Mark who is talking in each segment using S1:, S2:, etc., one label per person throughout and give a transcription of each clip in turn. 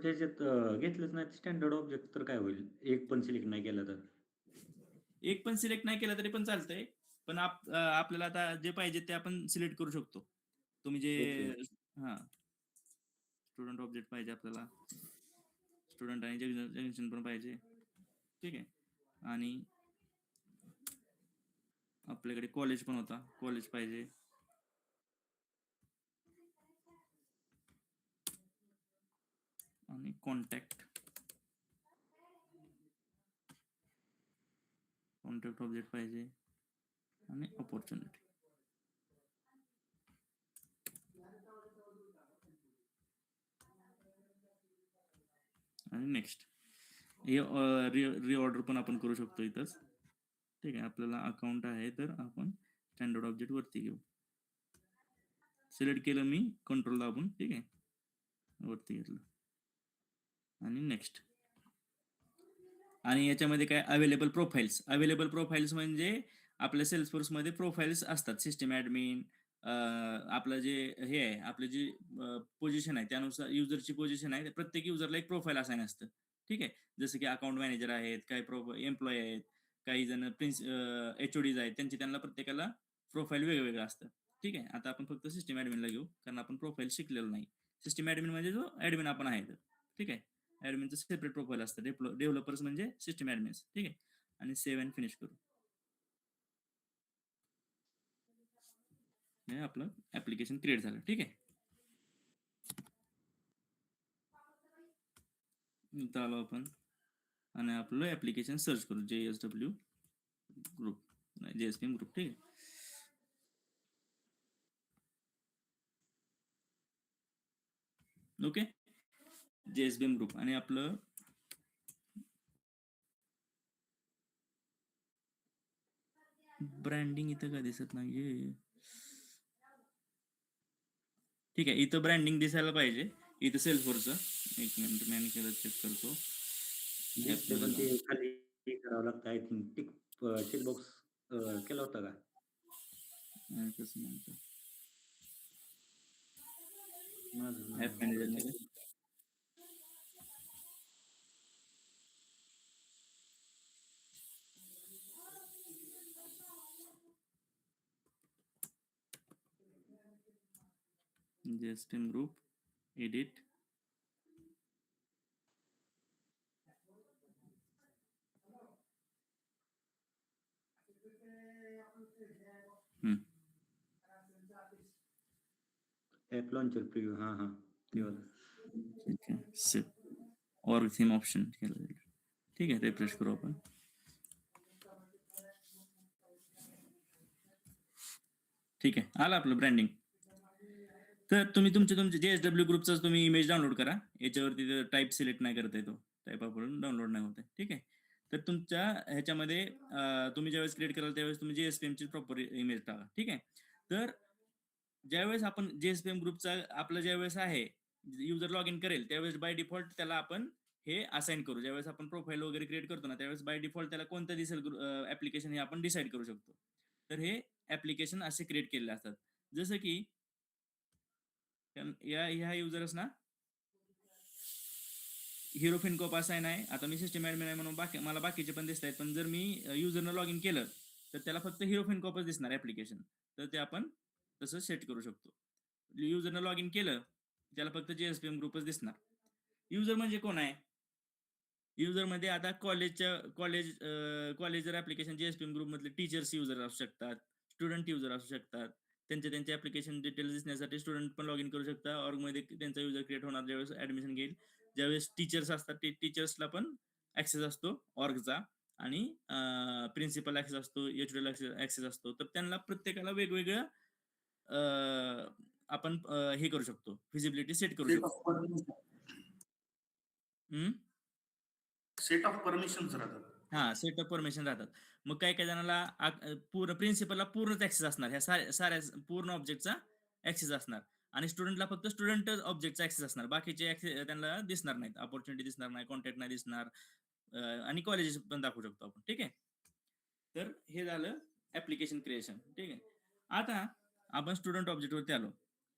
S1: त्याच्यात घेतलंच नाही स्टँडर्ड ऑब्जेक्ट तर काय होईल? एक पण सिलेक्ट नाही केलं तर?
S2: एक पण सिलेक्ट नाही केला तरी पण चालतंय. पण आपल्याला आता जे पाहिजे ते आपण सिलेक्ट करू शकतो. तुम्ही जे
S1: ओके.
S2: हां, स्टुडंट ऑब्जेक्ट पाहिजे आपल्याला. स्टुडंट आणि जंक्शन पण पाहिजे. ठीक आहे. आणि आपल्याकडे कॉलेज पण होता. कॉलेज पाहिजे. आणि कॉन्टॅक्ट ऑब्जेक्ट पाहिजे आणि अपॉर्च्युनिटी. आणि नेक्स्ट हे रिऑर्डर पण आपण करू शकतो इथंच. ठीक आहे. आपल्याला अकाउंट आहे तर आपण स्टँडर्ड ऑब्जेक्ट वरती घेऊ. सिलेक्ट केलं मी, कंट्रोल दाबून. ठीक आहे, वरती घेतलं आणि नेक्स्ट. आणि याच्यामध्ये काय अवेलेबल प्रोफाईल्स म्हणजे आपल्या सेल्सफोर्समध्ये प्रोफाईल्स असतात. सिस्टम ऍडमिन, आपलं जे हे आहे, आपलं जे पोझिशन आहे त्यानुसार युजरची पोझिशन आहे, प्रत्येक युजरला एक प्रोफाईल असाइन असतं. ठीक आहे. जसं की अकाउंट मॅनेजर आहेत, काही एम्प्लॉई आहेत, काही जण HODs आहेत, त्यांना प्रत्येकाला प्रोफाईल वेगवेगळं असतं. ठीक आहे. आता आपण फक्त सिस्टम ऍडमिनला घेऊ, कारण आपण प्रोफाईल शिकलेलो नाही. सिस्टम ऍडमिन म्हणजे जो ऍडमिन आपण आहे. ठीक आहे. ऍडमिनचं सेपरेट प्रोफाईल असतं. डेव्हलपर्स म्हणजे सिस्टम ऍडमिन्स. ठीक आहे. आणि सेव्ह अँड फिनिश करू. हे आपलं ऍप्लिकेशन क्रिएट झालं. ठीक आहे. इथं आलो आपण आणि आपलं ऍप्लिकेशन सर्च करू. JSW group, JSPM group. ठीक आहे. ओके. JSPM ग्रुप आणि आपलं ब्रँडिंग इथं का दिसत नाहीये? ठीक आहे. इथं ब्रँडिंग दिसायला पाहिजे. इथं सेल्सफोर्सचं. एक मिनिट, मॅन केलं चेक करतो.
S1: दिसते पण ते खाली हे करावं लागतं आय थिंक. चेकबॉक्स केला होता का?
S2: कसं म्हणतो
S1: माझं
S2: ऍप
S1: नाव
S2: manager. JSPM group, edit.
S1: App launcher preview. हां. ते वालं.
S2: ठीक आहे. सेव्ह ऑर्ग थीम ऑप्शन केलं जाईल. ठीक आहे. रिफ्रेश करू आपण. ठीक आहे. आलं आपलं ब्रँडिंग. तर तुम्ही तुमचे JSW ग्रुपचा तुम्ही इमेज डाउनलोड करा. याच्यावरती टाईप सिलेक्ट नाही करता येतो. टाईप आपण डाउनलोड नाही होते. ठीक आहे. तर तुमच्या ह्याच्यामध्ये तुम्ही ज्यावेळेस क्रिएट कराल त्यावेळेस तुम्ही JSPM ची प्रॉपर इमेज टाका. ठीक आहे. तर ज्यावेळेस आपण JSPM ग्रुपचा आपलं ज्यावेळेस आहे, युजर लॉग इन करेल त्यावेळेस बाय डिफॉल्ट त्याला आपण हे असाइन करू. ज्यावेळेस आपण प्रोफाईल वगैरे क्रिएट करतो ना, त्यावेळेस बाय डिफॉल्ट त्याला कोणतं दिसेल ऍप्लिकेशन हे आपण डिसाईड करू शकतो. तर हे ऍप्लिकेशन असे क्रिएट केलेले असतात. जसं की ह्या युजर्स ना हिरो फिनकॉप असाइन आहे. आता मी सिस्टम ऍडमिन आहे म्हणून मला बाकीचे पण दिसत आहेत. पण जर मी युजरनं लॉग इन केलं तर त्याला फक्त हिरो फिनकॉपच दिसणार ऍप्लिकेशन. तर ते आपण तसं सेट करू शकतो. युजरनं लॉग इन केलं त्याला फक्त JSPM ग्रुपच दिसणार. युजर म्हणजे कोण आहे? युजर मध्ये आता कॉलेज जर ऍप्लिकेशन JSPM ग्रुप मधले टीचर्स युजर असू शकतात, स्टुडंट युजर असू शकतात. त्यांचे ऍप्लिकेशन डिटेल्स दिसण्यासाठी स्टुडंट पण लॉग इन करू शकतात. ऑर्ग मध्ये त्यांचा युजर क्रिएट होणार ज्यावेळेस ऍडमिशन घेईल. ज्यावेळेस टीचर्स असतात ते टीचर्सला पण ऍक्सेस असतो ऑर्गचा. आणि प्रिन्सिपल ऍक्सेस असतो, HOD ऍक्सेस असतो. तर त्यांना प्रत्येकाला वेगवेगळं आपण हे करू शकतो, फिजिबिलिटी सेट करू
S3: सेट ऑफ
S2: शकतो.
S3: परमिशन. सेट ऑफ परमिशन्स राहतात.
S2: हा, सेट ऑफ परमिशन राहतात. मग काही काही जणांना पूर्ण प्रिन्सिपलला पूर्णच ऍक्सेस असणार, ह्या साऱ्या पूर्ण ऑब्जेक्टचा ऍक्सेस असणार. आणि स्टुडंटला फक्त स्टुडंट ऑब्जेक्टचा ऍक्सेस असणार. बाकीचे त्यांना दिसणार नाहीत. अपॉर्च्युनिटी दिसणार नाही, कॉन्टॅक्ट नाही दिसणार. आणि कॉलेजेस पण दाखवू शकतो आपण. ठीक आहे. तर हे झालं ऍप्लिकेशन क्रिएशन. ठीक आहे. आता आपण स्टुडंट ऑब्जेक्ट वरती आलो.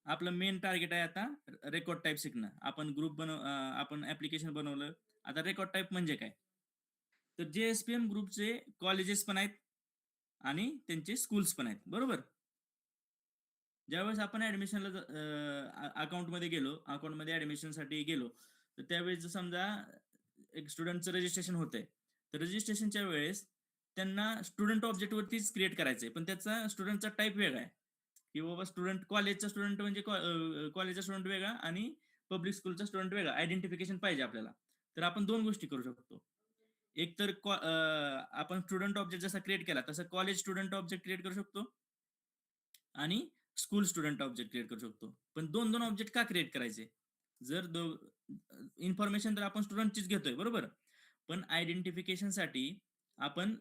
S2: आपलं मेन टार्गेट आहे आता रेकॉर्ड टाईप शिकणं. आपण ऍप्लिकेशन बनवलं. आता रेकॉर्ड टाईप म्हणजे काय? तर JSPM ग्रुपचे कॉलेजेस पण आहेत आणि त्यांचे स्कूल्स पण आहेत, बरोबर? ज्यावेळेस आपण ऍडमिशनला अकाउंटमध्ये गेलो, अकाउंटमध्ये ऍडमिशनसाठी गेलो, तर त्यावेळेस जर समजा एक स्टुडंटचं रजिस्ट्रेशन होतंय, तर रजिस्ट्रेशनच्या वेळेस त्यांना स्टुडंट ऑब्जेक्टवरतीच क्रिएट करायचंय, पण त्याचा स्टुडंटचा टाईप वेगळा आहे. की बाबा कॉलेजचा स्टुडंट म्हणजे कॉलेजचा स्टुडंट वेगळा आणि पब्लिक स्कूलचा स्टुडंट वेगळा, आयडेंटिफिकेशन पाहिजे आपल्याला. तर आपण 2 गोष्टी करू शकतो. एक तर आपण स्टुडंट ऑब्जेक्ट जसा क्रिएट केला तसं कॉलेज स्टुडंट ऑब्जेक्ट क्रिएट करू शकतो आणि स्कूल स्टुडंट ऑब्जेक्ट क्रिएट करू शकतो. पण 2 ऑब्जेक्ट का क्रिएट करायचे? जर इन्फॉर्मेशन तर आपण स्टुडंटचीच घेतोय, बरोबर? पण आयडेंटिफिकेशनसाठी आपण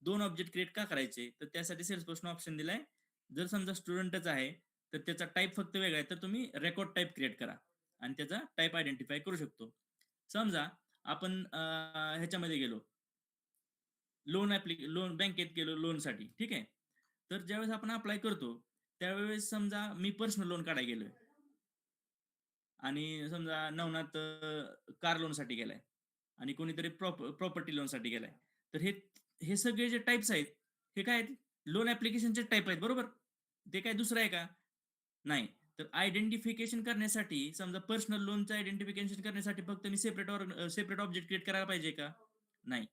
S2: 2 ऑब्जेक्ट क्रिएट का करायचे? तर त्यासाठी सेल्स पर्सन ऑप्शन दिलाय. जर समजा स्टुडंटच आहे, तर त्याचा टाईप फक्त वेगळा आहे, तर तुम्ही रेकॉर्ड टाईप क्रिएट करा आणि त्याचा टाईप आयडेंटिफाय करू शकतो. समजा आपण ह्याच्यामध्ये गेलो, लोन बँकेत गेलो लोनसाठी, ठीक आहे? तर ज्यावेळेस आपण अप्लाय करतो, त्यावेळेस समजा मी पर्सनल लोन काढायला गेलोय आणि समजा नवनाथ कार लोनसाठी गेलाय आणि कोणीतरी प्रॉपर्टी लोनसाठी गेलाय. तर हे हे सगळे जे टाइप्स आहेत, हे काय आहेत? लोन ऍप्लिकेशनचे टाइप आहेत, बरोबर? ते काय दुसरं आहे का? नाही. तर आयडेंटिफिकेशन करण्यासाठी समजा पर्सनल लोनचं आयडेंटिफिकेशन करण्यासाठी फक्त मी सेपरेट ऑब्जेक्ट क्रिएट करायला पाहिजे का? नाही.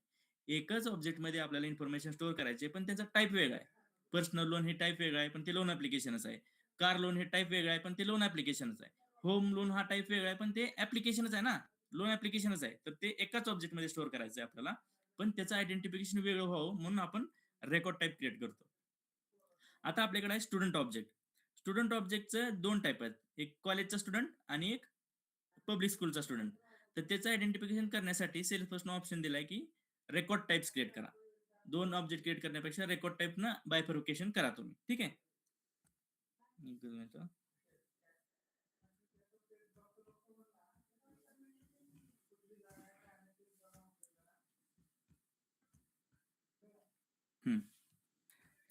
S2: एकच ऑब्जेक्टमध्ये आपल्याला इन्फॉर्मेशन स्टोअर करायची पण त्याचा टाइप वेगळा आहे. पर्सनल लोन हे टाइप वेगळा आहे, पण ते लोन ऍप्लिकेशनच आहे. कार लोन हे टाइप वेगळा आहे, पण ते लोन ऍप्लिकेशनच आहे. होम लोन हा टाइप वेगळा आहे, पण ते ऍप्लिकेशनच आहे ना, लोन ऍप्लिकेशनच आहे. तर ते एकाच ऑब्जेक्टमध्ये स्टोअर करायचं आहे आपल्याला, पण त्याचं आयडेंटिफिकेशन वेगळं व्हावं म्हणून आपण रेकॉर्ड टाइप क्रिएट करतो. आता आपल्याकडे आहे स्टुडंट ऑब्जेक्ट. स्टुडंट ऑब्जेक्टचं 2 टाइप आहेत, एक कॉलेजचा स्टुडंट आणि एक पब्लिक स्कूलचा स्टुडंट. तर त्याचं आयडेंटिफिकेशन करण्यासाठी सेल्स पर्सन ऑप्शन दिलाय की रेकॉर्ड टाइप्स क्रिएट करा. 2 ऑब्जेक्ट क्रिएट करण्यापेक्षा रेकॉर्ड टाइपनं बायफर्केशन करा तुम्ही, ठीक आहे?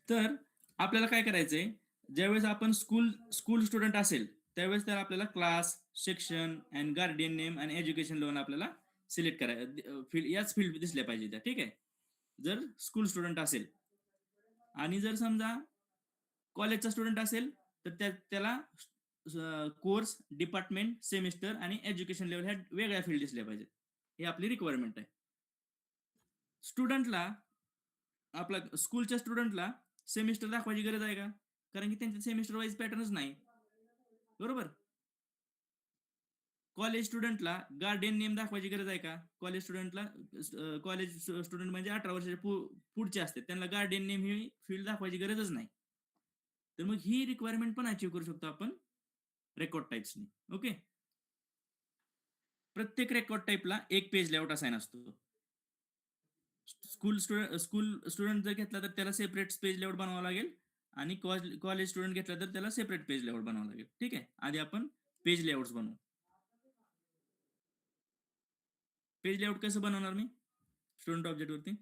S2: तर आपल्याला काय करायचंय, ज्यावेळेस आपण स्कूल स्टुडंट असेल, त्यावेळेस तर आपल्याला class, section and guardian name आणि एज्युकेशन लोन आपल्याला सिलेक्ट याच फील्ड दिसल्या पाहिजे त्या, ठीक आहे? जर स्कूल स्टुडंट असेल आणि जर समजा कॉलेजचा स्टुडंट असेल, तर त्याला कोर्स, डिपार्टमेंट, सेमिस्टर आणि एज्युकेशन लेवल ह्या वेगळ्या फील्ड दिसल्या पाहिजेत. ही आपली रिक्वायरमेंट आहे. स्टुडंटला आपला स्कूलच्या स्टुडंटला सेमिस्टर दाखवायची गरज आहे का? कारण की त्यांचे सेमिस्टर वाईज पॅटर्नच नाही, बरोबर? कॉलेज स्टुडंटला गार्डियन नेम दाखवायची गरज आहे का? कॉलेज स्टुडंट म्हणजे 18 वर्षाच्या पुढचे असते, त्यांना गार्डियन नेम ही फील्ड दाखवायची गरजच नाही. तर मग ही रिक्वायरमेंट पण अचीव्ह करू शकतो आपण रेकॉर्ड टाइप्सनी. ओके. प्रत्येक रेकॉर्ड टाइपला एक पेज लेआउट असाइन असतो. स्कूल स्टुडंट जर घेतला तर त्याला सेपरेट पेज लेआउट बनवावं लागेल आणि कॉलेज स्टुडंट घेतला तर त्याला सेपरेट पेज लेआउट बनवावं लागेल, ठीक आहे? आधी आपण पेज लेआउट बनवू. पेज लेआउट कसं बनवणार मी स्टुडंट ऑब्जेक्ट वरती?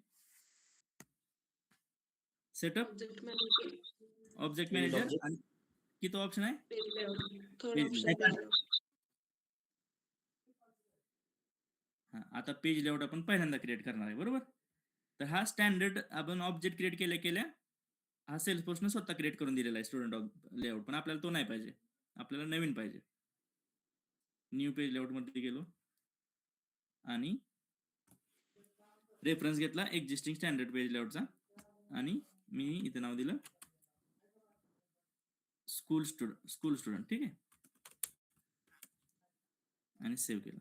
S2: सेटअप ऑब्जेक्ट मॅनेजर आणि किती ऑप्शन आहे? Page layout. आता पेज लेआउट आपण पहिल्यांदा क्रिएट करणार आहे, बरोबर? तर हा स्टँडर्ड आपण ऑब्जेक्ट क्रिएट केल्या हा सेल्स पर्सन स्वतः क्रिएट करून दिलेला आहे स्टुडंट लेआउट, पण आपल्याला तो नाही पाहिजे, आपल्याला नवीन पाहिजे. न्यू पेज लेआउट मध्ये गेलो आणि रेफरन्स घेतला एक्झिस्टिंग स्टँडर्ड पेज लेआउटचा आणि मी इथे नाव दिलं स्कूल स्टुडंट, ठीक आहे? आणि सेव्ह केलं.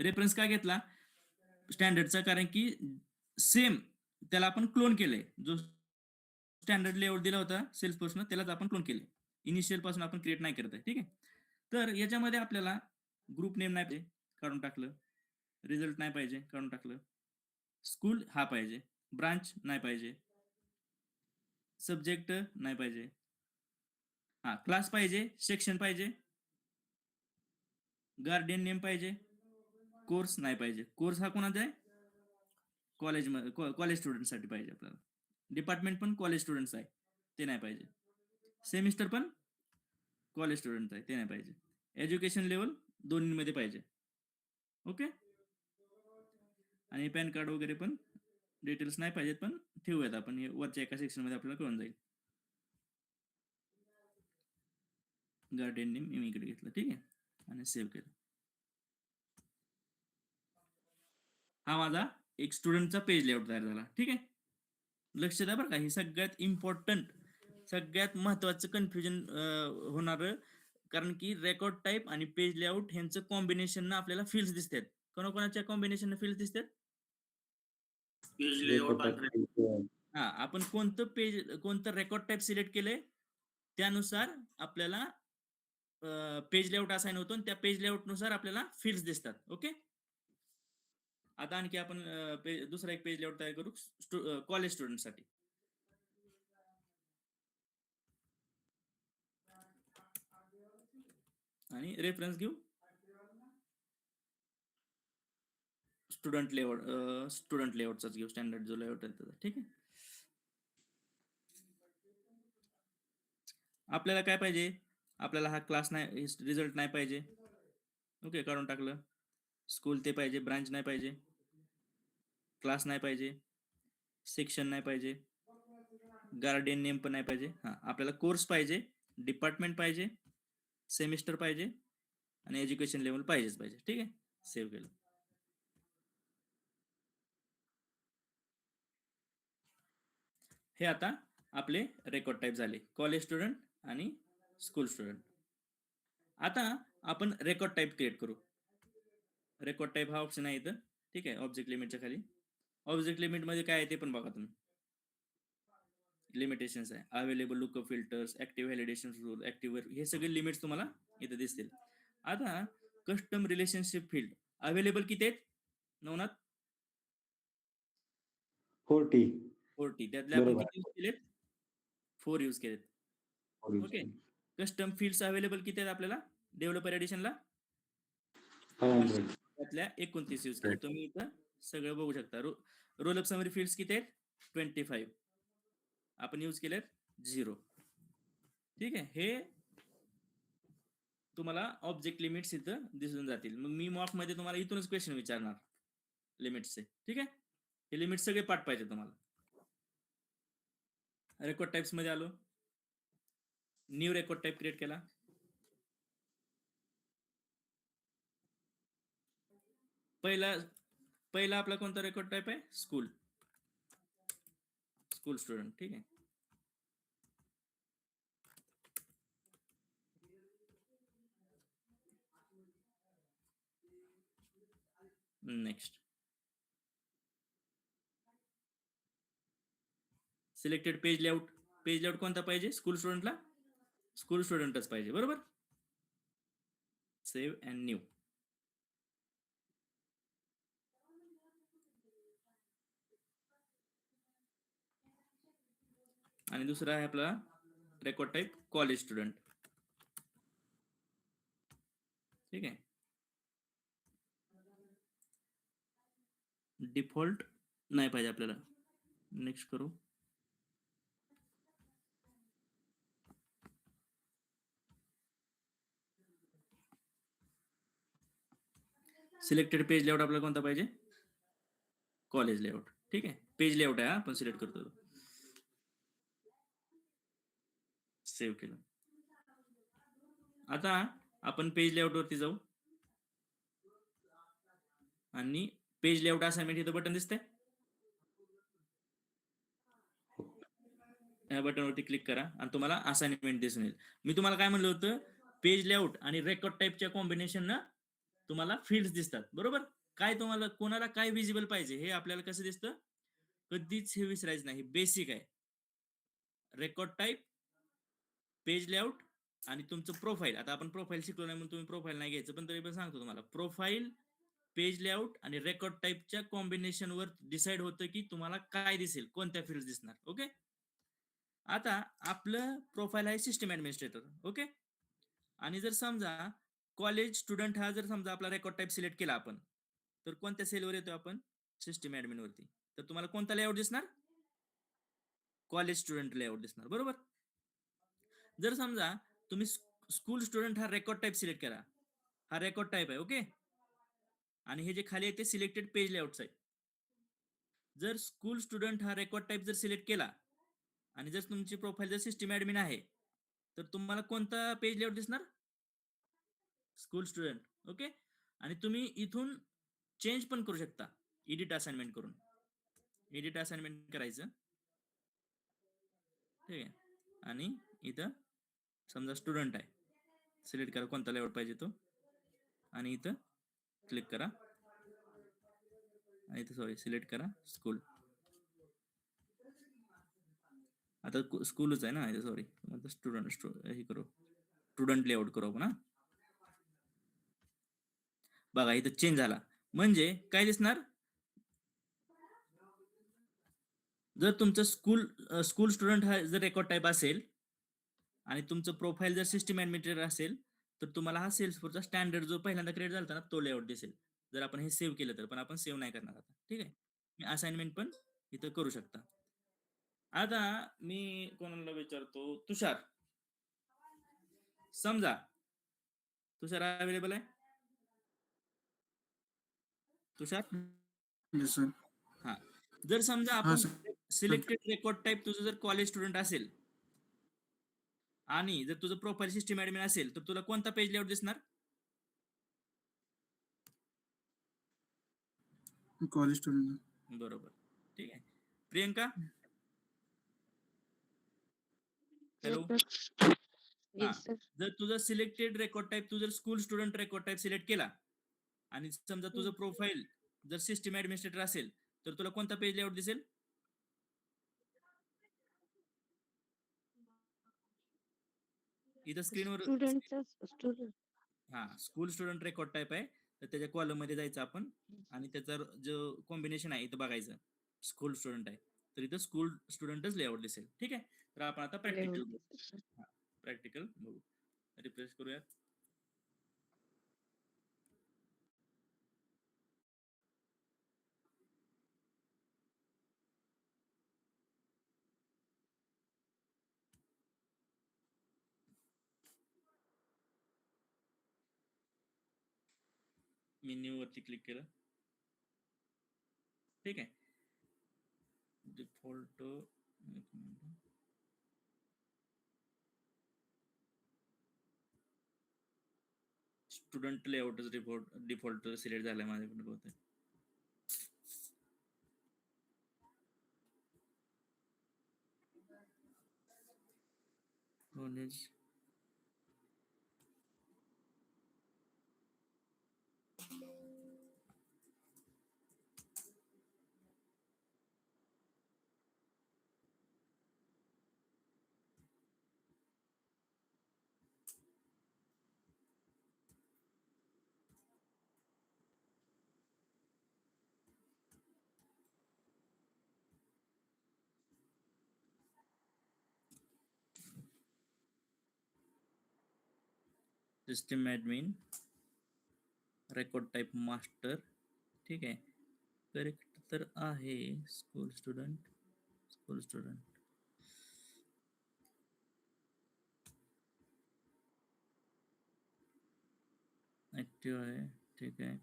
S2: रेफरन्स काय घेतला स्टँडर्डचा? कारण की सेम त्याला आपण क्लोन केलंय, जो स्टँडर्ड लेआउट दिला होता सेल्स पर्सन त्यालाच आपण क्लोन केले, इनिशियल पासून आपण क्रिएट नाही करत आहे, ठीक आहे? तर याच्यामध्ये आपल्याला ग्रुप नेम नाही पाहिजे, काढून टाकलं. रिझल्ट नाही पाहिजे, काढून टाकलं. स्कूल हा पाहिजे, ब्रांच नाही पाहिजे, सब्जेक्ट नाही पाहिजे, हा क्लास पाहिजे, सेक्शन पाहिजे, गार्डियन नेम पाहिजे, कोर्स नाही पाहिजे. कोर्स हा कोणाचा आहे? कॉलेज स्टुडंट साठी पाहिजे आपल्याला. डिपार्टमेंट पण कॉलेज स्टुडंट्स आहे, ते नाही पाहिजे. सेमिस्टर पण कॉलेज स्टुडंट आहे ते नाही पाहिजे. एज्युकेशन लेवल दोन्हीमध्ये पाहिजे. ओके. आणि पॅन कार्ड वगैरे पण डिटेल्स नाही पाहिजेत, पण ठेवूयात आपण, हे वरच्या एका सेक्शन मध्ये आपल्याला कळून जाईल. गार्डियन नेम मी इकडे घेतलं, ठीक आहे, आणि सेव्ह केलं. हा माझा एक स्टुडंटचा पेज लेआउट तयार झाला. ठीक आहे, लक्ष द्या बरं का, हे सगळ्यात इम्पॉर्टंट, सगळ्यात महत्वाचं कन्फ्युजन होणार, कारण की रेकॉर्ड टाईप आणि पेज लेआउट ह्यांचं कॉम्बिनेशन आपल्याला फील्ड्स दिसतात. कोणाकोणाच्या कॉम्बिनेशन फील्ड दिसतात?
S3: पेज लेआउट आणि
S2: हा, आपण कोणतं रेकॉर्ड टाईप सिलेक्ट केलंय त्यानुसार आपल्याला पेज लेआउट असाइन होतो, आणि त्या पेज लेआउट नुसार आपल्याला फील्ड्स दिसतात. ओके. आता आणखी आपण दुसरा एक पेज लेआउट तयार करू कॉलेज स्टुडंटसाठी. आणि रेफरन्स घेऊ स्टुडंट लेआउटचाच घेऊ, स्टँडर्ड जो लेआउट आहे त्याचा. ठीक आहे. आपल्याला काय पाहिजे? आपल्याला हा क्लास नाही, रिझल्ट नाही पाहिजे. ओके, काढून टाकलं. स्कूल ते पाहिजे, ब्रांच नाही पाहिजे, क्लास नाही पाहिजे, सेक्शन नाही पाहिजे, गार्डियन नेम पण नाही पाहिजे. हा, आपल्याला कोर्स पाहिजे, डिपार्टमेंट पाहिजे, सेमिस्टर पाहिजे, आणि एज्युकेशन लेवल पाहिजेच पाहिजे. ठीक आहे, सेव्ह केलं. हे आता आपले रेकॉर्ड टाईप झाले, कॉलेज स्टुडंट आणि स्कूल स्टुडंट. आता आपण रेकॉर्ड टाईप क्रिएट करू. रेकॉर्ड टाईप हा ऑप्शन आहे इथं. ठीक आहे, ऑब्जेक्ट लिमिटच्या खाली. ऑब्जेक्ट लिमिट मध्ये काय आहे ते पण बघा तुम्ही. लिमिटेशन्स आहे, available lookup filters, active validation rule, active, हे सगळे लिमिट्स तुम्हाला इथे दिसतील. आता कस्टम रिलेशनशिप फील्ड अवेलेबल किती आहेत नवनाथ?
S1: 40.
S2: त्यातले आपण
S1: बरोबर
S2: किती यूज केलेत? 4 यूज केलेत. ओके. कस्टम फील्ड्स अवेलेबल किती आहेत आपल्याला डेव्हलपर एडिशनला?
S1: 500.
S2: त्यातल्या 29 यूज केले. तुम्ही इथं सगळं बघू शकता. रोल अप समरी फील्ड्स किती आहेत? 25. आपण यूज केलेत 0. ठीक आहे, हे तुम्हाला ऑब्जेक्ट लिमिट्स इथं दिसून जातील. मग मी मॉक मध्ये तुम्हाला इथूनच क्वेश्चन विचारणार लिमिट्सचे. ठीक आहे, हे लिमिट सगळे पाठ पाहिजे तुम्हाला. रेकॉर्ड टाइप्स मध्ये आलो, न्यू रेकॉर्ड टाइप क्रिएट केला. पहिला आपला कोणता रेकॉर्ड टाइप आहे? School student. ठीक आहे, नेक्स्ट. सिलेक्टेड पेज लेआउट कोणता पाहिजे? स्कूल स्टुडंटला स्कूल स्टुडंटच पाहिजे, बरोबर. Save and new. आणि दुसरा आहे आपला रेकॉर्ड टाइप कॉलेज स्टुडंट. ठीक आहे, डिफॉल्ट नाही पाहिजे आपल्याला. नेक्स्ट करू. सिलेक्टेड पेज लेआउट आपल्याला कोणता पाहिजे? College layout. ठीक आहे, पेज लेआउट आहे, आपण सिलेक्ट करतो. सेव्ह केलं. आता आपण पेज लेआउट वरती जाऊ, आणि पेज लेआउट असाइनमेंट इथं बटन दिसतंय, या बटनवरती क्लिक करा आणि तुम्हाला असाइनमेंट दिसून येईल. मी तुम्हाला काय म्हणलं होतं, पेज लेआउट आणि रेकॉर्ड टाईपच्या कॉम्बिनेशन तुम्हाला फील्ड्स दिसतात, बरोबर. काय तुम्हाला कोणाला काय विजिबल पाहिजे हे आपल्याला कसं दिसतं, कधीच हे विसरायचं नाही, बेसिक आहे. रेकॉर्ड टाईप, पेज लेआउट आणि तुमचं प्रोफाईल. आता आपण प्रोफाईल शिकलो नाही म्हणून तुम्ही प्रोफाईल नाही घ्यायचं, पण तरी पण सांगतो तुम्हाला, प्रोफाईल, पेज लेआउट आणि रेकॉर्ड टाईपच्या कॉम्बिनेशनवर डिसाइड होतं की तुम्हाला काय दिसेल, कोणत्या फील्ड दिसणार. ओके. आता आपलं प्रोफाईल आहे सिस्टम ऍडमिनिस्ट्रेटर. ओके. आणि जर समजा कॉलेज स्टुडंट हा जर समजा आपला रेकॉर्ड टाईप सिलेक्ट केला आपण, तर कोणत्या सेलवर येतो आपण? सिस्टम ऍडमिन वरती. तर तुम्हाला कोणता लेआउट दिसणार? कॉलेज स्टुडंट लेआउट दिसणार, बरोबर. जर समजा तुम्ही स्कूल स्टुडंट हा रेकॉर्ड टाईप सिलेक्ट करा, हा रेकॉर्ड टाईप आहे, ओके. आणि हे जे खाली आहे ते सिलेक्टेड पेज लेआउट्स आहे. जर स्कूल स्टुडंट हा रेकॉर्ड टाईप जर सिलेक्ट केला आणि जर तुमची प्रोफाईल जर सिस्टम ऍडमिन आहे, तर तुम्हाला कोणता पेज लेआउट दिसणार? School student, okay. आणि तुम्ही इथून चेंज पण करू शकता एडिट असाइनमेंट करून. एडिट असाइनमेंट करायचं, ठीक आहे. आणि इथं समजा स्टुडंट आहे, सिलेक्ट करा कोणता लेआउट पाहिजे तो, आणि इथं क्लिक करा, आणि इथं सॉरी सिलेक्ट करा स्कूल. आता स्कूलच आहे ना, सॉरी स्टुडंट हे करू, स्टुडंट लेआउट करू आपण. बघा इथं चेंज झाला, म्हणजे काय दिसणार? जर तुमचं स्कूल स्टुडंट हा जर रेकॉर्ड टाईप असेल आणि तुमचं प्रोफाईल जर सिस्टम ऍडमिनिस्ट्रेटर असेल, तर तुम्हाला हा सेल्सफोर्सचा स्टँडर्ड जो पहिल्यांदा क्रिएट झाला ना तो लेआउट दिसेल. जर आपण हे सेव्ह केलं तर, पण आपण सेव्ह नाही करणार आता, ठीक आहे. मी असाइनमेंट पण इथं करू शकता. आता मी कोणाला विचारतो, तुषार. समजा तुषार अवेलेबल आहे? तुषार, हा. जर समजा आपण सिलेक्टेड रेकॉर्ड टाईप तुझं जर कॉलेज स्टुडंट असेल आणि जर तुझं प्रोफाईल सिस्टम ऍडमिन असेल, तर तुला कोणता पेज लेआउट दिसणार?
S4: College student.
S2: बरोबर, ठीक आहे. प्रियंका, हॅलो. हा, जर तुझं सिलेक्टेड रेकॉर्ड टाईप तू जर school student record type select केला आणि समजा तुझं प्रोफाईल जर सिस्टम ऍडमिनिस्ट्रेटर असेल, तर तुला कोणता पेज लेआउट दिसेल? इथं स्क्रीनवर हा स्कूल स्टुडंट रेकॉर्ड टाईप आहे, तर त्याच्या कॉलम मध्ये जायचं आपण आणि त्याचा जो कॉम्बिनेशन आहे इथं बघायचं. स्कूल स्टुडंट आहे, तर इथं स्कूल स्टुडंटच लेआउट दिसेल, ठीक आहे. तर आपण आता प्रॅक्टिकल बघू. रिफ्रेश करूया. मी न्यू वरती क्लिक केलं, ठीक आहे. डिफॉल्ट स्टुडंट लेआउटच डिफॉल्ट सिलेक्ट झालाय माझ्याकडे बहुतेक. College system admin record type master, ठीक आहे. करेक्ट तर आहे. स्कूल स्टुडंट ऍक्टिव्ह आहे, ठीक आहे.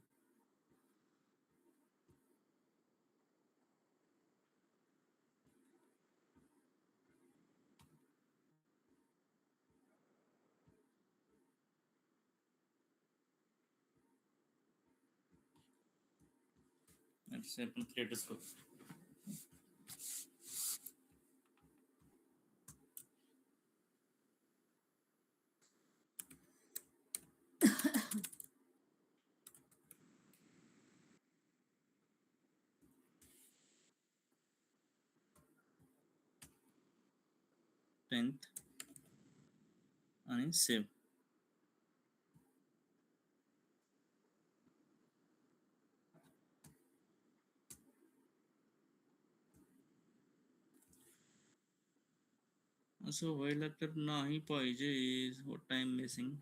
S2: आपण क्रिएटच करू. आणि सेव्ह. असं व्हायला तर नाही पाहिजे. Time missing.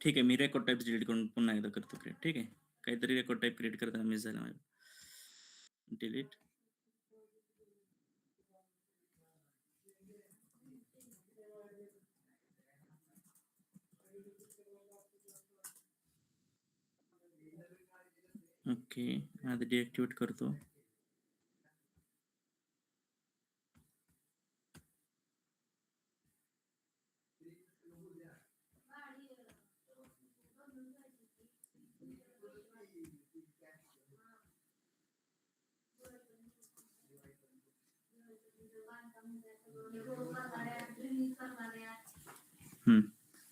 S2: ठीक आहे, मी रेकॉर्ड टाईप डिलीट करून पुन्हा एकदा करतो क्रिएट. ठीक आहे, काहीतरी रेकॉर्ड टाईप क्रिएट करताना मिस झाला माझं. डिलीट. ओके, आता डिएक्टिवेट करतो.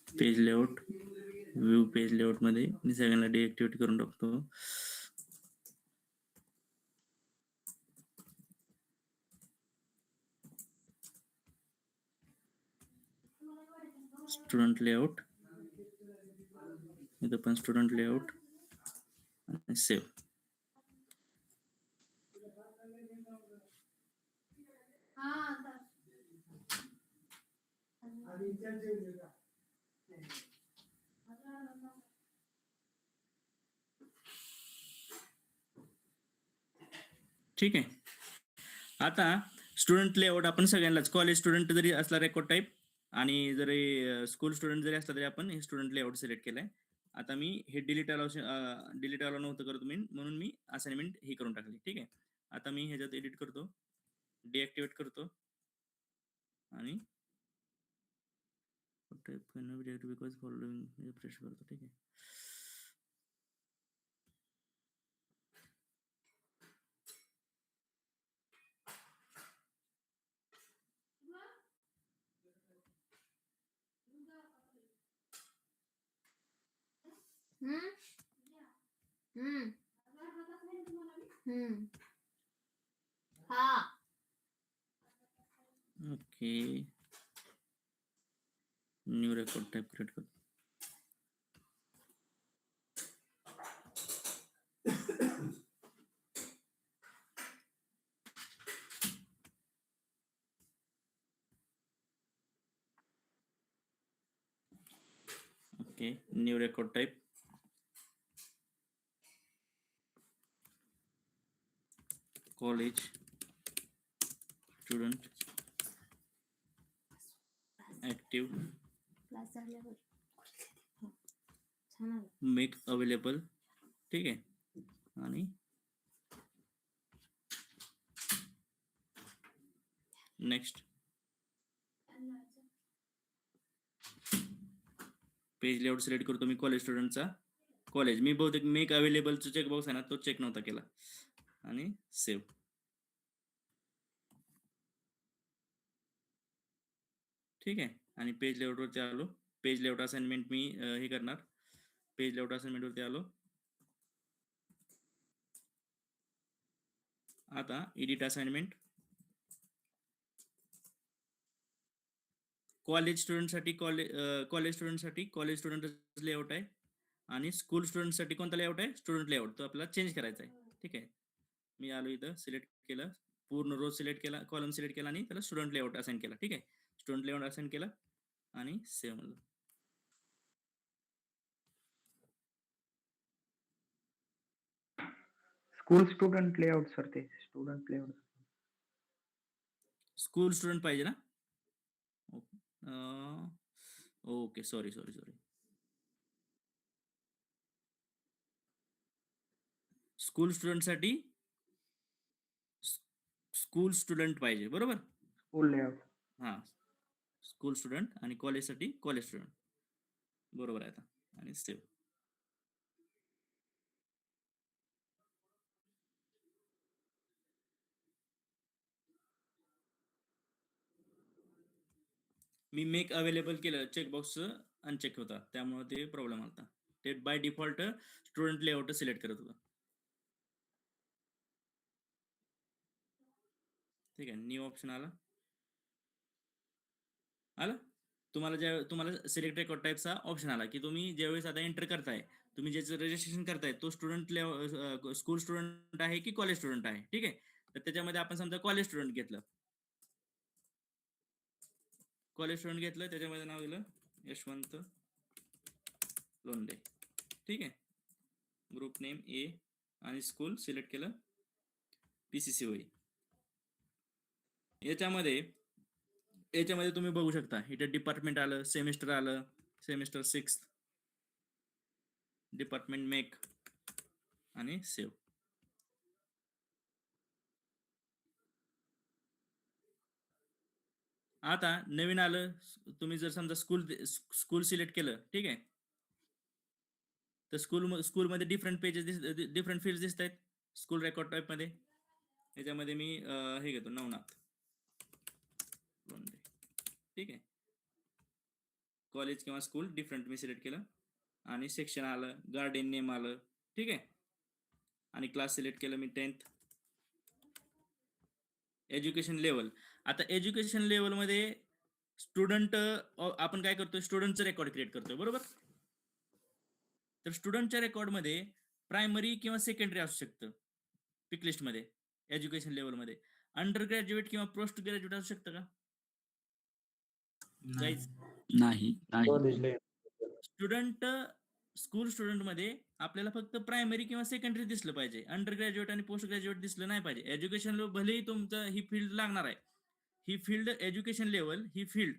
S2: Page layout, view page layout मध्ये मी सगळ्यांना डिएक्टिवेट करून टाकतो. स्टुडंट लेआउट, इथं पण स्टुडंट लेआउट आणि सेव्ह. ठीक आहे, आता स्टुडंट लेआउट आपण सगळ्यांनाच, कॉलेज स्टुडंट जरी असला रेकॉर्ड टाईप आणि जरी स्कूल स्टुडंट जरी असला तरी आपण हे स्टुडंट लेआउट सिलेक्ट केलाय. आता मी हे डिलीट अलाउ नव्हतं करतो मी, म्हणून मी असाइनमेंट हे करून टाकली. ठीक आहे, आता मी ह्याच्यात एडिट करतो, डिएक्टिवेट करतो आणि बिकॉज फॉलोइंग रिफ्रेश करतो. ठीक आहे, okay, new record type create करतो. Okay, new record type, college student active make available. ठीक आहे, आणि नेक्स्ट पेज लेआउट सिलेक्ट करतो मी कॉलेज स्टुडंटचा. कॉलेज मी बहुतेक मेक अवेलेबलचा चेकबॉक्स आहे ना, तो चेक नव्हता केला, आणि सेव्ह. ठीक आहे, आणि पेज लेआउटवरती आलो. पेज लेआउट असाइनमेंट मी हे करणार. पेज लेआउट असाइनमेंट वरती आलो. आता एडिट असाइनमेंट. कॉलेज स्टुडंटसाठी कॉलेज स्टुडंट लेआउट आहे, आणि स्कूल स्टुडंटसाठी कोणता लेआउट आहे, स्टुडंट लेआउट. तो आपल्याला चेंज करायचा आहे. ठीक आहे, मी आलो इथं, सिलेक्ट केलं, पूर्ण रोज सिलेक्ट केला, कॉलम सिलेक्ट केला आणि त्याला स्टुडंट लेआउट असाइन केला. ठीक आहे, स्टुडंट लेआउट असाइन केला आणि सेव्ह म्हणलं.
S4: स्कूल स्टुडंट लेआउट सर, ते स्टुडंट लेआउट.
S2: स्कूल स्टुडंट पाहिजे ना? Okay, sorry. स्कूल स्टुडंटसाठी स्कूल स्टुडंट पाहिजे, बरोबर?
S4: School layout.
S2: हा, स्कूल स्टुडंट, आणि कॉलेजसाठी कॉलेज स्टुडंट, बरोबर आहे. आता आणि सेव्ह. मी मेक अवेलेबल केलं, चेकबॉक्स अनचेक होता, त्यामुळे ते प्रॉब्लेम आला. ते by default student layout select करत होता. ठीक आहे, न्यू ऑप्शन आला. तुम्हाला सिलेक्ट रेकॉर्ड टाईपचा ऑप्शन आला की तुम्ही ज्यावेळेस आता एंटर करताय, तुम्ही ज्याचं रजिस्ट्रेशन करताय तो स्टुडंट स्कूल स्टुडंट आहे की कॉलेज स्टुडंट आहे. ठीक आहे, तर त्याच्यामध्ये आपण समजा कॉलेज स्टुडंट घेतलं, त्याच्यामध्ये नाव दिलं यशवंत लोंढे. ठीक आहे. ग्रुप नेम ए आणि स्कूल सिलेक्ट केलं, PCCOE. याच्यामध्ये तुम्ही बघू शकता इथे डिपार्टमेंट आलं, सेमिस्टर आलं, सेमिस्टर 6, डिपार्टमेंट मेक आणि सेव्ह. आता नवीन आलं, तुम्ही जर समजा स्कूल सिलेक्ट केलं, ठीक आहे, तर स्कूलमध्ये डिफरंट पेजेस डिफरंट फील्ड दिसत आहेत स्कूल रेकॉर्ड टाईप मध्ये. याच्यामध्ये मी हे घेतो, नवनाथ लोंढे. ठीक आहे. कॉलेज किंवा स्कूल डिफरंट मी सिलेक्ट केलं आणि सेक्शन आलं, गार्डियन नेम आलं. ठीक आहे. आणि क्लास सिलेक्ट केलं मी 10th. Education level. आता एज्युकेशन लेवल मध्ये स्टुडंट आपण काय करतोय, स्टुडंटचं रेकॉर्ड क्रिएट करतोय, बरोबर. तर स्टुडंटच्या रेकॉर्ड मध्ये प्रायमरी किंवा सेकंडरी असू शकतं पिक लिस्ट मध्ये. एज्युकेशन लेवल मध्ये अंडर ग्रॅज्युएट किंवा पोस्ट ग्रॅज्युएट असू शकतं का गाईज?
S5: नाही.
S2: स्टुडंट स्कूल स्टुडंट मध्ये आपल्याला फक्त प्रायमरी किंवा सेकंडरी दिसलं पाहिजे, अंडर ग्रॅज्युएट आणि पोस्ट ग्रॅज्युएट दिसलं नाही पाहिजे. एज्युकेशन लेवल भलेही तुमचं ही फील्ड लागणार आहे, ही फील्ड एज्युकेशन लेवल ही field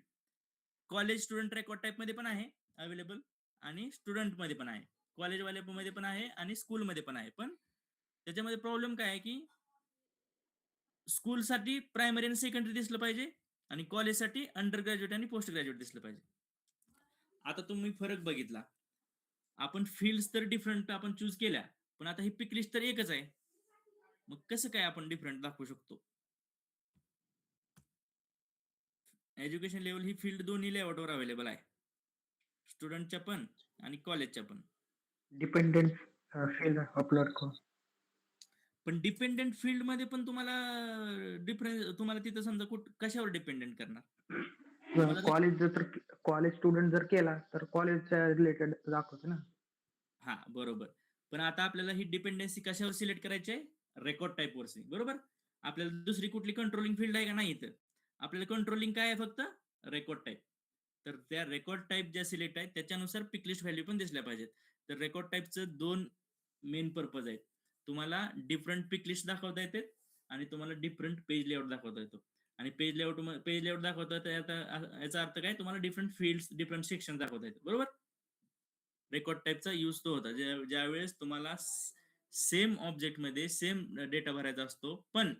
S2: college student record type मध्ये पण आहे अवेलेबल आणि स्टुडंट मध्ये पण आहे, कॉलेजवाले मध्ये पण आहे आणि स्कूल मध्ये पण आहे. पण त्याच्यामध्ये प्रॉब्लेम काय आहे की स्कूलसाठी प्रायमरी आणि सेकंडरी दिसलं पाहिजे आणि कॉलेजसाठी अंडर ग्रॅज्युएट आणि पोस्ट ग्रॅज्युएट दिसलं पाहिजे. आता तुम्ही फरक बघितला, आपण फील्ड्स तर डिफरंट आपण चूज केल्या, पण आता ही पिक लिस्ट तर एकच आहे. मग कसं काय आपण डिफरंट दाखवू शकतो? एज्युकेशन लेवल ही फील्ड दोन्ही लेआउटवर अवेलेबल आहे, स्टुडंटच्या पण आणि कॉलेजच्या पण.
S4: डिपेंडेंट फील्ड अपलोड करू.
S2: पण डिपेंडेंट फील्ड मध्ये पण तुम्हाला डिफरन्स, तुम्हाला तिथं समजा कशावर डिपेंडेंट करणार?
S4: कॉलेज स्टुडंट जर केला तर कॉलेजच्या रिलेटेड दाखवतो ना.
S2: हा, बरोबर. पण आता आपल्याला ही डिपेंडन्सी कशावर सिलेक्ट करायची आहे? रेकॉर्ड टाईप वरती, बरोबर. आपल्याला दुसरी कुठली कंट्रोलिंग फील्ड आहे का? नाही. इथं आपल्याला कंट्रोलिंग काय आहे? फक्त रेकॉर्ड टाईप. तर त्या रेकॉर्ड टाईप ज्या सिलेक्ट आहेत त्याच्यानुसार पिक लिस्ट व्हॅल्यू पण दिसल्या पाहिजेत. तर रेकॉर्ड टाईपचं 2 मेन पर्पज आहेत. तुम्हाला डिफरंट पिक लिस्ट दाखवता येते आणि तुम्हाला डिफरंट पेज लेआउट दाखवता येतो. आणि पेज लेआउट दाखवता येतं, याचा अर्थ काय? तुम्हाला डिफरंट फील्ड्स, डिफरंट सेक्शन दाखवता येते, बरोबर. रेकॉर्ड टाईपचा यूज तो होता ज्यावेळेस तुम्हाला सेम ऑब्जेक्ट मध्ये सेम डेटा भरायचा असतो, पण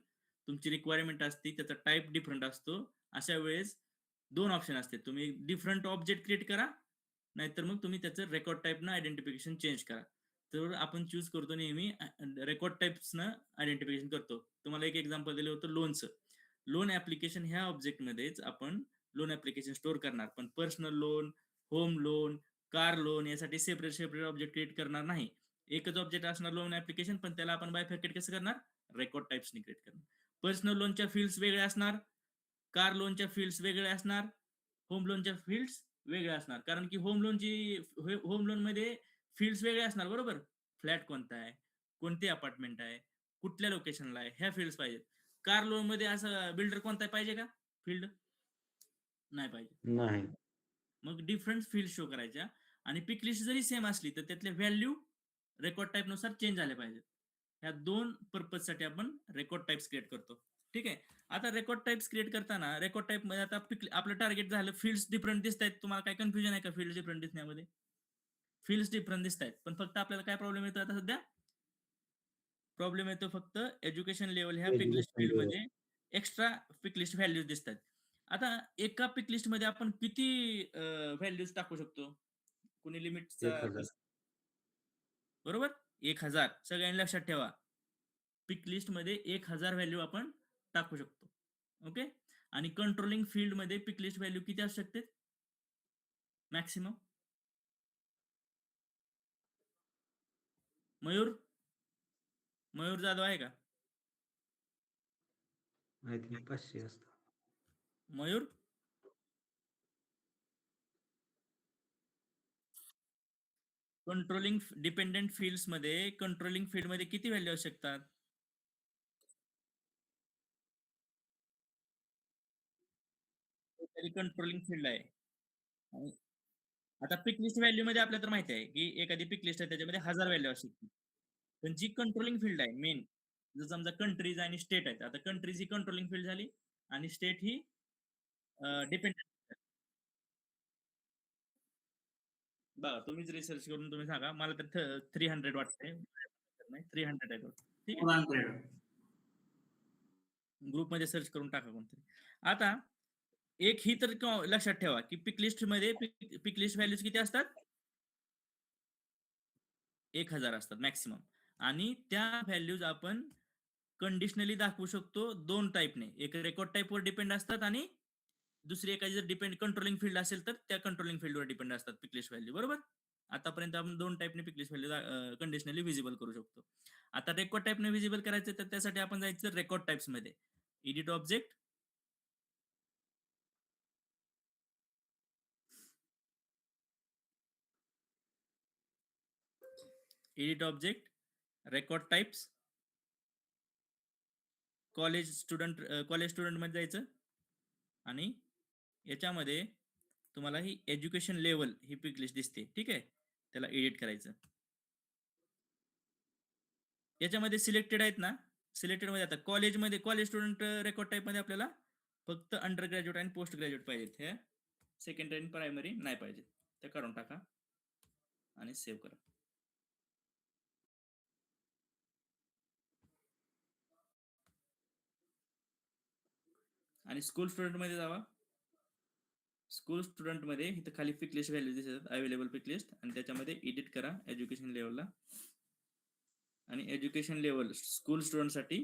S2: तुमची रिक्वायरमेंट असते, त्याचा टाईप डिफरंट असतो. अशा वेळेस 2 ऑप्शन असते, तुम्ही डिफरंट ऑब्जेक्ट क्रिएट करा, नाहीतर मग तुम्ही त्याचं रेकॉर्ड टाईप न आयडेंटिफिकेशन चेंज करा. तर आपण चूज करतो नेहमी रेकॉर्ड टाईप्सनं आयडेंटिफिकेशन करतो. तुम्हाला एक एक्झाम्पल दिलं होतं लोनचं. लोन ऍप्लिकेशन ह्या ऑब्जेक्ट मध्येच आपण लोन ऍप्लिकेशन स्टोअर करणार, पण personal loan, home loan, car loan यासाठी सेपरेट ऑब्जेक्ट क्रिएट करणार नाही. एकच ऑब्जेक्ट असणार लोन ऍप्लिकेशन, पण त्याला आपण बायफॅकेट कसं करणार? रेकॉर्ड टाइप्सनी क्रिएट करणार. पर्सनल लोनच्या फील्ड्स वेगळ्या असणार, कार लोनच्या फील्ड्स वेगळ्या असणार, होम लोनच्या फील्ड्स वेगळ्या असणार. कारण की होम लोन मध्ये फील्ड्स वेगळे असणार, बरोबर. फ्लॅट कोणता आहे, कोणते अपार्टमेंट आहे, कुठल्या लोकेशनला आहे, ह्या फील्ड्स पाहिजेत. कार लोन मध्ये असं बिल्डर कोणता पाहिजे का? फील्ड नाही पाहिजे.
S1: नाही.
S2: मग डिफरंट फील्ड शो करायच्या आणि पिक लिस्ट जरी सेम असली तर त्यातल्या व्हॅल्यू रेकॉर्ड टाईप नुसार चेंज झाल्या पाहिजेत. ह्या 2 पर्पज साठी आपण रेकॉर्ड टाइप्स क्रिएट करतो. ठीक आहे. आता रेकॉर्ड टाइप्स क्रिएट करताना रेकॉर्ड टाइप मध्ये आता आपलं टार्गेट झालं, फील्ड्स डिफरंट दिसत आहेत. तुम्हाला काय कन्फ्युजन आहे का फील्ड डिफरंट दिसण्यामध्ये? फील्ड्स डिफरंट दिसत आहेत, पण फक्त आपल्याला काय प्रॉब्लेम येतो आता सध्या? प्रॉब्लेम येतो फक्त एज्युकेशन लेवल ह्या पिक लिस्ट
S1: एज्युकेशन
S2: फील्ड
S1: लेवल.
S2: मध्ये एक्स्ट्रा पिक लिस्ट व्हॅल्यूज दिसतात. आता एका पिक लिस्ट मध्ये आपण किती व्हॅल्यूज टाकू शकतो? कुणी लिमिटचा
S1: 1000.
S2: बरोबर, 1000. सगळ्यांनी लक्षात ठेवा, पिक लिस्ट मध्ये 1000 व्हॅल्यू आपण टाकू शकतो. ओके. आणि कंट्रोलिंग फील्ड मध्ये पिक लिस्ट व्हॅल्यू किती असू शकते मॅक्सिमम? मयूर जाधव आहे का?
S1: आय थिंक 500 असतं.
S2: मयूर, कंट्रोलिंग डिपेंडेंट फील्ड्स मध्ये कंट्रोलिंग फील्ड मध्ये किती व्हॅल्यू असू शकतात? कंट्रोलिंग फील्ड आहे आता पिक लिस्ट व्हॅल्यू मध्ये आपल्याला तर माहिती आहे की एखादी पिक लिस्ट आहे त्याच्यामध्ये 1000 व्हॅल्यू असू शकते. पण जी कंट्रोलिंग फील्ड आहे मेन, जर समजा कंट्रीज आणि स्टेट आहेत, आता कंट्रीज ही कंट्रोलिंग फील्ड झाली आणि स्टेट ही डिपेंडेंट. बघा तुम्हीच रिसर्च करून तुम्ही सांगा, मला तर 300 वाटतंय. नाही 300 आहे वाटतं. ठीक आहे,
S3: 400.
S2: ग्रुपमध्ये सर्च करून टाका कोणतरी. आता एक ही तर लक्षात ठेवा की पिक लिस्ट मध्ये पिक लिस्ट व्हॅल्यूज किती असतात? 1000 असतात मॅक्सिमम. आणि त्या व्हॅल्यूज आपण कंडिशनली दाखवू शकतो दोन टाईपने. एक रेकॉर्ड टाईपवर डिपेंड असतात आणि दुसरी एखादी जर डिपेंड कंट्रोलिंग फील्ड असेल तर त्या कंट्रोलिंग फील्डवर डिपेंड असतात पिक लिस्ट व्हॅल्यू. बरोबर? आतापर्यंत आपण दोन टाईपने पिक लिस्ट व्हॅल्यू कंडिशनली व्हिजिबल करू शकतो. आता रेकॉर्ड टाईपने व्हिजिबल करायचं तर त्यासाठी आपण जायचं रेकॉर्ड टाइप्स मध्ये. Edit object, edit object, record types, college student मध्ये जायचं आणि याच्यामध्ये तुम्हाला ही एज्युकेशन लेवल ही पिक लिस्ट दिसते. ठीक आहे, त्याला एडिट करायचं. याच्यामध्ये सिलेक्टेड आहेत ना, सिलेक्टेड मध्ये आता कॉलेजमध्ये कॉलेज स्टुडंट रेकॉर्ड टाइप मध्ये आपल्याला फक्त अंडर ग्रॅज्युएट आणि पोस्ट ग्रॅज्युएट पाहिजेत. हे सेकंडरी आणि प्रायमरी नाही पाहिजेत. ते काढून टाका आणि सेव्ह करा. आणि स्कूल स्टुडंट मध्ये जावा. स्कूल स्टुडंट मध्ये इथं खाली पिक लिस्ट व्हॅल्यू दिसतात, अवेलेबल पिक लिस्ट, आणि त्याच्यामध्ये एडिट करा एज्युकेशन लेवलला. आणि एज्युकेशन लेवल स्कूल स्टुडंट साठी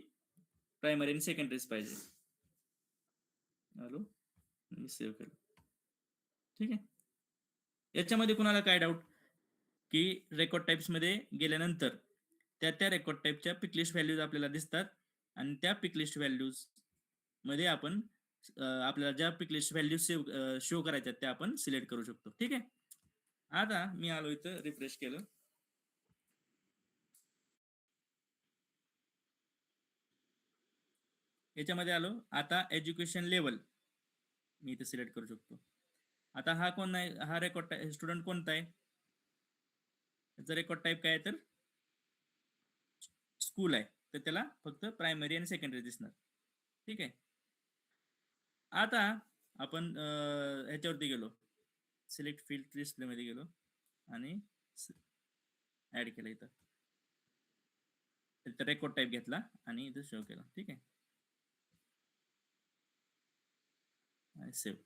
S2: प्रायमरी आणि सेकंडरीज पाहिजे. हॅलो, मी सेव्ह केलं. ठीक आहे. याच्यामध्ये कुणाला काय डाऊट की रेकॉर्ड टाइप्स मध्ये गेल्यानंतर त्या रेकॉर्ड टाइपच्या पिक लिस्ट व्हॅल्यूज आपल्याला दिसतात आणि त्या पिक लिस्ट व्हॅल्यूज मध्ये आपण आपल्याला ज्या पिक लिस्ट व्हॅल्यू शो करायच्या त्या आपण सिलेक्ट करू शकतो. ठीक आहे. आता मी आलो इथं, रिफ्रेश केलं. याच्यामध्ये आलो. आता एज्युकेशन लेवल मी इथे सिलेक्ट करू शकतो. आता हा कोण आहे, हा रेकॉर्ड स्टुडंट कोणता आहे, त्याचा रेकॉर्ड टाईप काय आहे तर स्कूल आहे, तर त्याला फक्त प्रायमरी आणि सेकंडरी दिसणार. ठीक आहे. आता आपण ह्याच्यावरती गेलो, सिलेक्ट फील्ड डिस्प्ले मध्ये गेलो आणि ऍड केलं इथं. रेकॉर्ड टाईप घेतला आणि इथं शो केला. ठीक आहे, सेव्ह.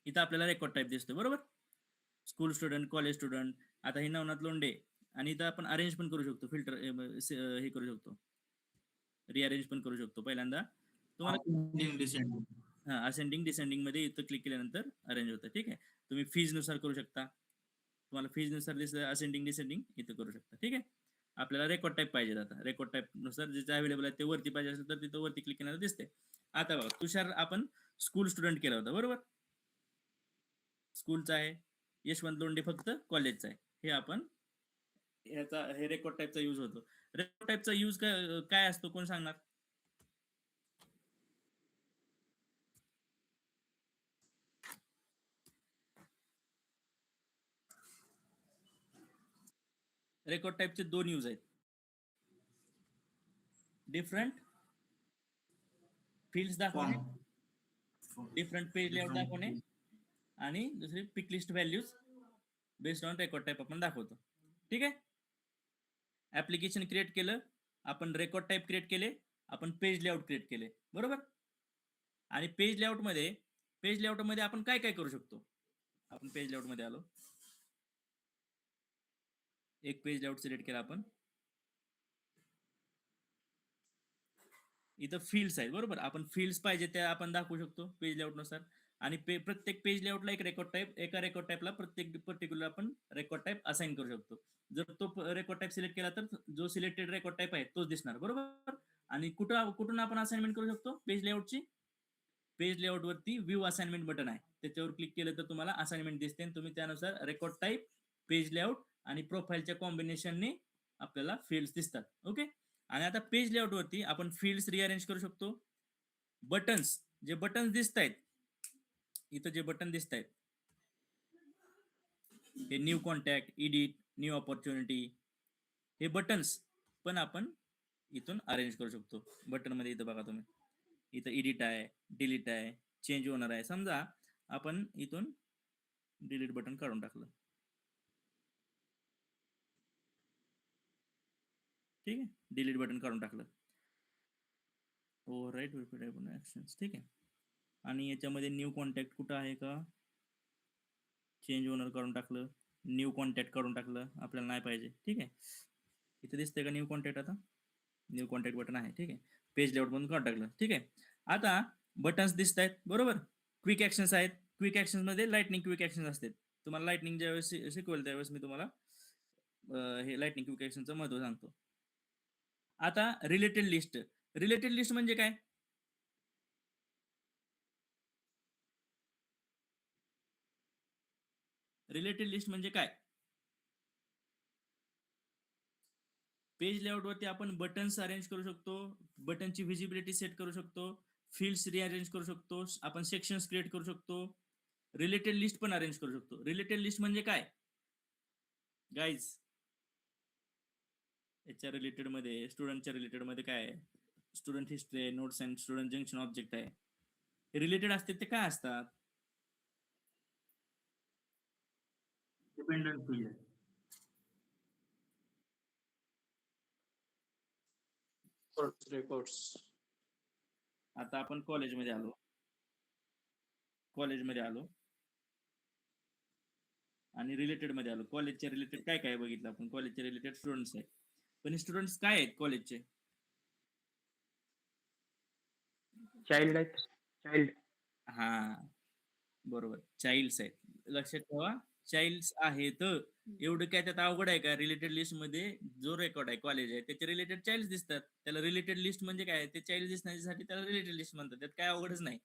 S2: इथं आपल्याला रेकॉर्ड टाईप दिसतो. बरोबर, स्कूल स्टुडंट, कॉलेज स्टुडंट. आता हे नवनाथ लोंढे, आणि इथं आपण अरेंज पण करू शकतो, फिल्टर हे करू शकतो, रिअरेंज पण करू शकतो. पहिल्यांदा तुम्हाला असेंडिंग डिसेंडिंग मध्ये इथं क्लिक केल्यानंतर अरेंज होतं. ठीक आहे. तुम्ही फीज नुसार करू शकता, तुम्हाला फीज नुसार दिसतं असेंडिंग डिसेंडिंग इथं करू शकता. ठीक आहे. आपल्याला रेकॉर्ड टाईप पाहिजे. आता रेकॉर्ड टाईप नुसार जे अवेलेबल आहे ते वरती पाहिजे असेल तर तिथं वरती क्लिक केल्यानंतर दिसते. आता बघा, तुषार आपण स्कूल स्टुडंट केला होता. बरोबर, स्कूलचा आहे. यशवंत लोंढे फक्त कॉलेजचा आहे. हे आपण ह्याचा हे रेकॉर्ड टाईपचा यूज होतो. रेकॉर्ड टाईपचा यूज काय असतो, कोण सांगणार? रेकॉर्ड टाईपचे दोन यूज आहेत, डिफरंट फील्ड्स दाखवणे, डिफरंट पेज लेआउट दाखवणे, आणि दुसरी pick list values based on record type आपण दाखवतो. ठीक आहे. ऍप्लिकेशन क्रिएट केलं आपण, रेकॉर्ड टाईप क्रिएट केले आपण, पेज लेआउट क्रिएट केले. बरोबर. आणि पेज लेआउट मध्ये आपण काय काय करू शकतो. आपण पेज लेआउट मध्ये आलो, एक पेज लेआउट सिलेक्ट केला आपण. इथं फील्ड्स आहेत. बरोबर, आपण फील्ड्स पाहिजे त्या आपण दाखवू शकतो पेज लेआउट नुसार. आणि प्रत्येक पेज लेआउटला एक रेकॉर्ड टाईप, एका रेकॉर्ड टाईपला प्रत्येक पर्टिक्युलर आपण रेकॉर्ड टाईप असाइन करू शकतो. जर तो रेकॉर्ड टाईप सिलेक्ट केला तर जो सिलेक्टेड रेकॉर्ड टाईप आहे तोच दिसणार. बरोबर. आणि कुठून आपण असाइनमेंट करू शकतो पेज लेआउटची? पेज लेआउट वरती व्ह्यू असाइनमेंट बटन आहे, त्याच्यावर क्लिक केलं तर तुम्हाला असाइनमेंट दिसते आणि तुम्ही त्यानुसार रेकॉर्ड टाईप, पेज लेआउट आणि प्रोफाईलच्या कॉम्बिनेशनने आपल्याला फील्ड्स दिसतात. ओके. आणि आता पेज लेआउट वरती आपण फील्ड्स रिअरेंज करू शकतो. बटन्स, जे बटन्स दिसत आहेत इथं जे बटन दिसत आहेत हे new contact, edit, new opportunity, हे बटन्स पण आपण इथून अरेंज करू शकतो. बटन मध्ये इथं बघा तुम्ही, इथं एडिट आहे, डिलीट आहे, चेंज ओनर आहे. समजा आपण इथून डिलीट बटन काढून टाकलं, ठीक आहे, डिलीट बटन काढून टाकलं, ओव्हरराईट रिपीटेबल ऍक्शन्स, ठीक आहे. आणि याच्यामध्ये न्यू कॉन्टॅक्ट कुठं आहे का, चेंज ओनर काढून टाकलं, न्यू कॉन्टॅक्ट काढून टाकलं, आपल्याला नाही पाहिजे, ठीक आहे. इथे दिसतंय का न्यू कॉन्टॅक्ट, आता न्यू कॉन्टॅक्ट बटन आहे, ठीक आहे. पेज लेआउट मधून काढून टाकलं, ठीक आहे. आता बटन्स दिसत आहेत बरोबर, क्विक ऍक्शन्स आहेत. क्विक ऍक्शन्स मध्ये लाइटनिंग क्विक ऍक्शन्स असतात. तुम्हाला लाइटनिंग ज्यावेळेस शिकवेल त्यावेळेस मी तुम्हाला हे लाइटनिंग क्विक ऍक्शनचं महत्व सांगतो. आता रिलेटेड लिस्ट, रिलेटेड लिस्ट म्हणजे काय, रिलेटेड लिस्ट म्हणजे काय, पेज लेआउट वरती आपण बटन्स अरेंज करू शकतो, बटनची व्हिजिबिलिटी सेट करू शकतो, फील्ड्स रिअरेंज करू शकतो, आपण सेक्शन्स क्रिएट करू शकतो, रिलेटेड लिस्ट पण अरेंज करू शकतो. रिलेटेड लिस्ट म्हणजे काय गाईज, याच्या रिलेटेड मध्ये, स्टुडंटच्या रिलेटेड मध्ये काय आहे, स्टुडंट हिस्ट्री आहे, notes and student junction object आहे. रिलेटेड असते ते काय असतात,
S3: डिपेंडंट फील्ड,
S5: रेकॉर्ड्स.
S2: आता आपण कॉलेजमध्ये आलो, कॉलेजमध्ये आलो आणि रिलेटेड मध्ये आलो. कॉलेजच्या रिलेटेड काय काय बघितलं आपण, कॉलेजच्या रिलेटेड स्टुडंट्स आहेत, पण स्टुडंट्स काय आहेत कॉलेजचे,
S4: चाइल्ड आहेत, चाइल्ड.
S2: हा बरोबर, चाइल्ड्स आहेत. लक्षात ठेवा, चाइल्ड्स आहेत. एवढं काय त्यात अवघड आहे का, रिलेटेड लिस्ट मध्ये जो रेकॉर्ड आहे कॉलेज आहे त्याचे रिलेटेड चाइल्ड्स दिसतात, त्याला रिलेटेड लिस्ट म्हणजे काय, ते चाइल्ड दिसण्यासाठी त्याला रिलेटेड लिस्ट म्हणतात, त्यात काय अवघडच नाही,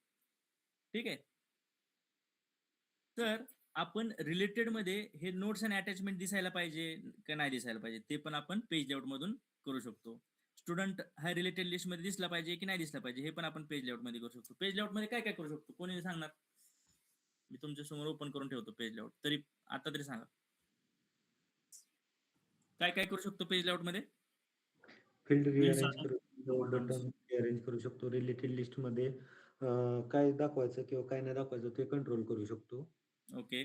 S2: ठीक आहे. तर आपण रिलेटेड मध्ये हे नोट्स अँड अटॅचमेंट दिसायला पाहिजे का नाही दिसायला पाहिजे, ते पण आपण पेज लेआउट मधून करू शकतो. स्टुडंट हा रिलेटेड लिस्ट मध्ये दिसला पाहिजे की नाही दिसला पाहिजे, हे पण आपण पेज लेआउट मध्ये करू शकतो. पेज लेआउट मध्ये काय काय करू शकतो, कोणी सांगणार, मी तुमच्या समोर ओपन करून ठेवतो पेज लेआउट, तरी आता तरी सांगा काय काय करू शकतो पेज लेआउट मध्ये.
S1: फील्ड रिअरेंज करू शकतो, बटन रिअरेंज करू शकतो, रिलेटेड लिस्ट मध्ये काय दाखवायचं किंवा काय नाही दाखवायचं ते कंट्रोल करू शकतो.
S2: ओके,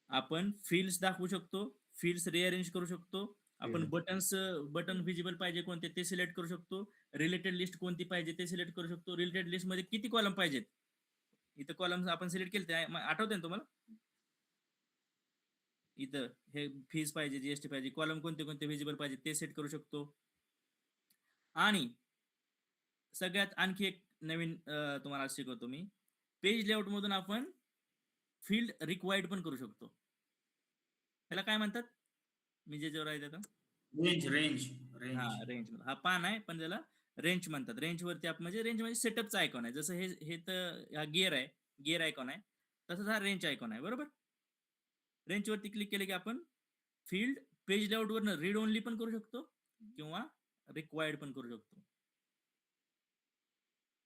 S2: आपण फील्ड्स दाखवू शकतो, फील्ड्स रिअरेंज करू शकतो, आपण बटन्स, बटन विजिबल पाहिजे कोणते ते सिलेक्ट करू शकतो, रिलेटेड लिस्ट कोणती पाहिजे ते सिलेक्ट करू शकतो, रिलेटेड लिस्ट मध्ये किती कॉलम पाहिजेत, इथं कॉलम आपण सिलेक्ट केले, आठवते ना तुम्हाला, इथं हे फीज पाहिजे, जीएसटी पाहिजे, कॉलम कोणते कोणते विजिबल पाहिजे ते सेट करू शकतो. आणि सगळ्यात आणखी एक नवीन तुम्हाला शिकवतो मी, पेज लेआउट मधून आपण फील्ड रिक्वायर्ड पण करू शकतो. त्याला काय म्हणतात, मी जे आहे त्याचा
S3: रेंज, रेंज,
S2: हा
S3: रेंज,
S2: रेंज, हा पान आहे पण त्याला रेंज म्हणतात. रेंज वरती आपण म्हणजे रेंज म्हणजे सेटअपचा आयकॉन आहे, जसं हे तर हा गिअर आहे, गिअर आयकॉन आहे, तसंच हा रेंज आयकॉन आहे बरोबर. रेंज वरती क्लिक केले की आपण फील्ड पेज लेआउट वरनं रीड ओनली पण करू शकतो किंवा रिक्वायर्ड पण करू शकतो.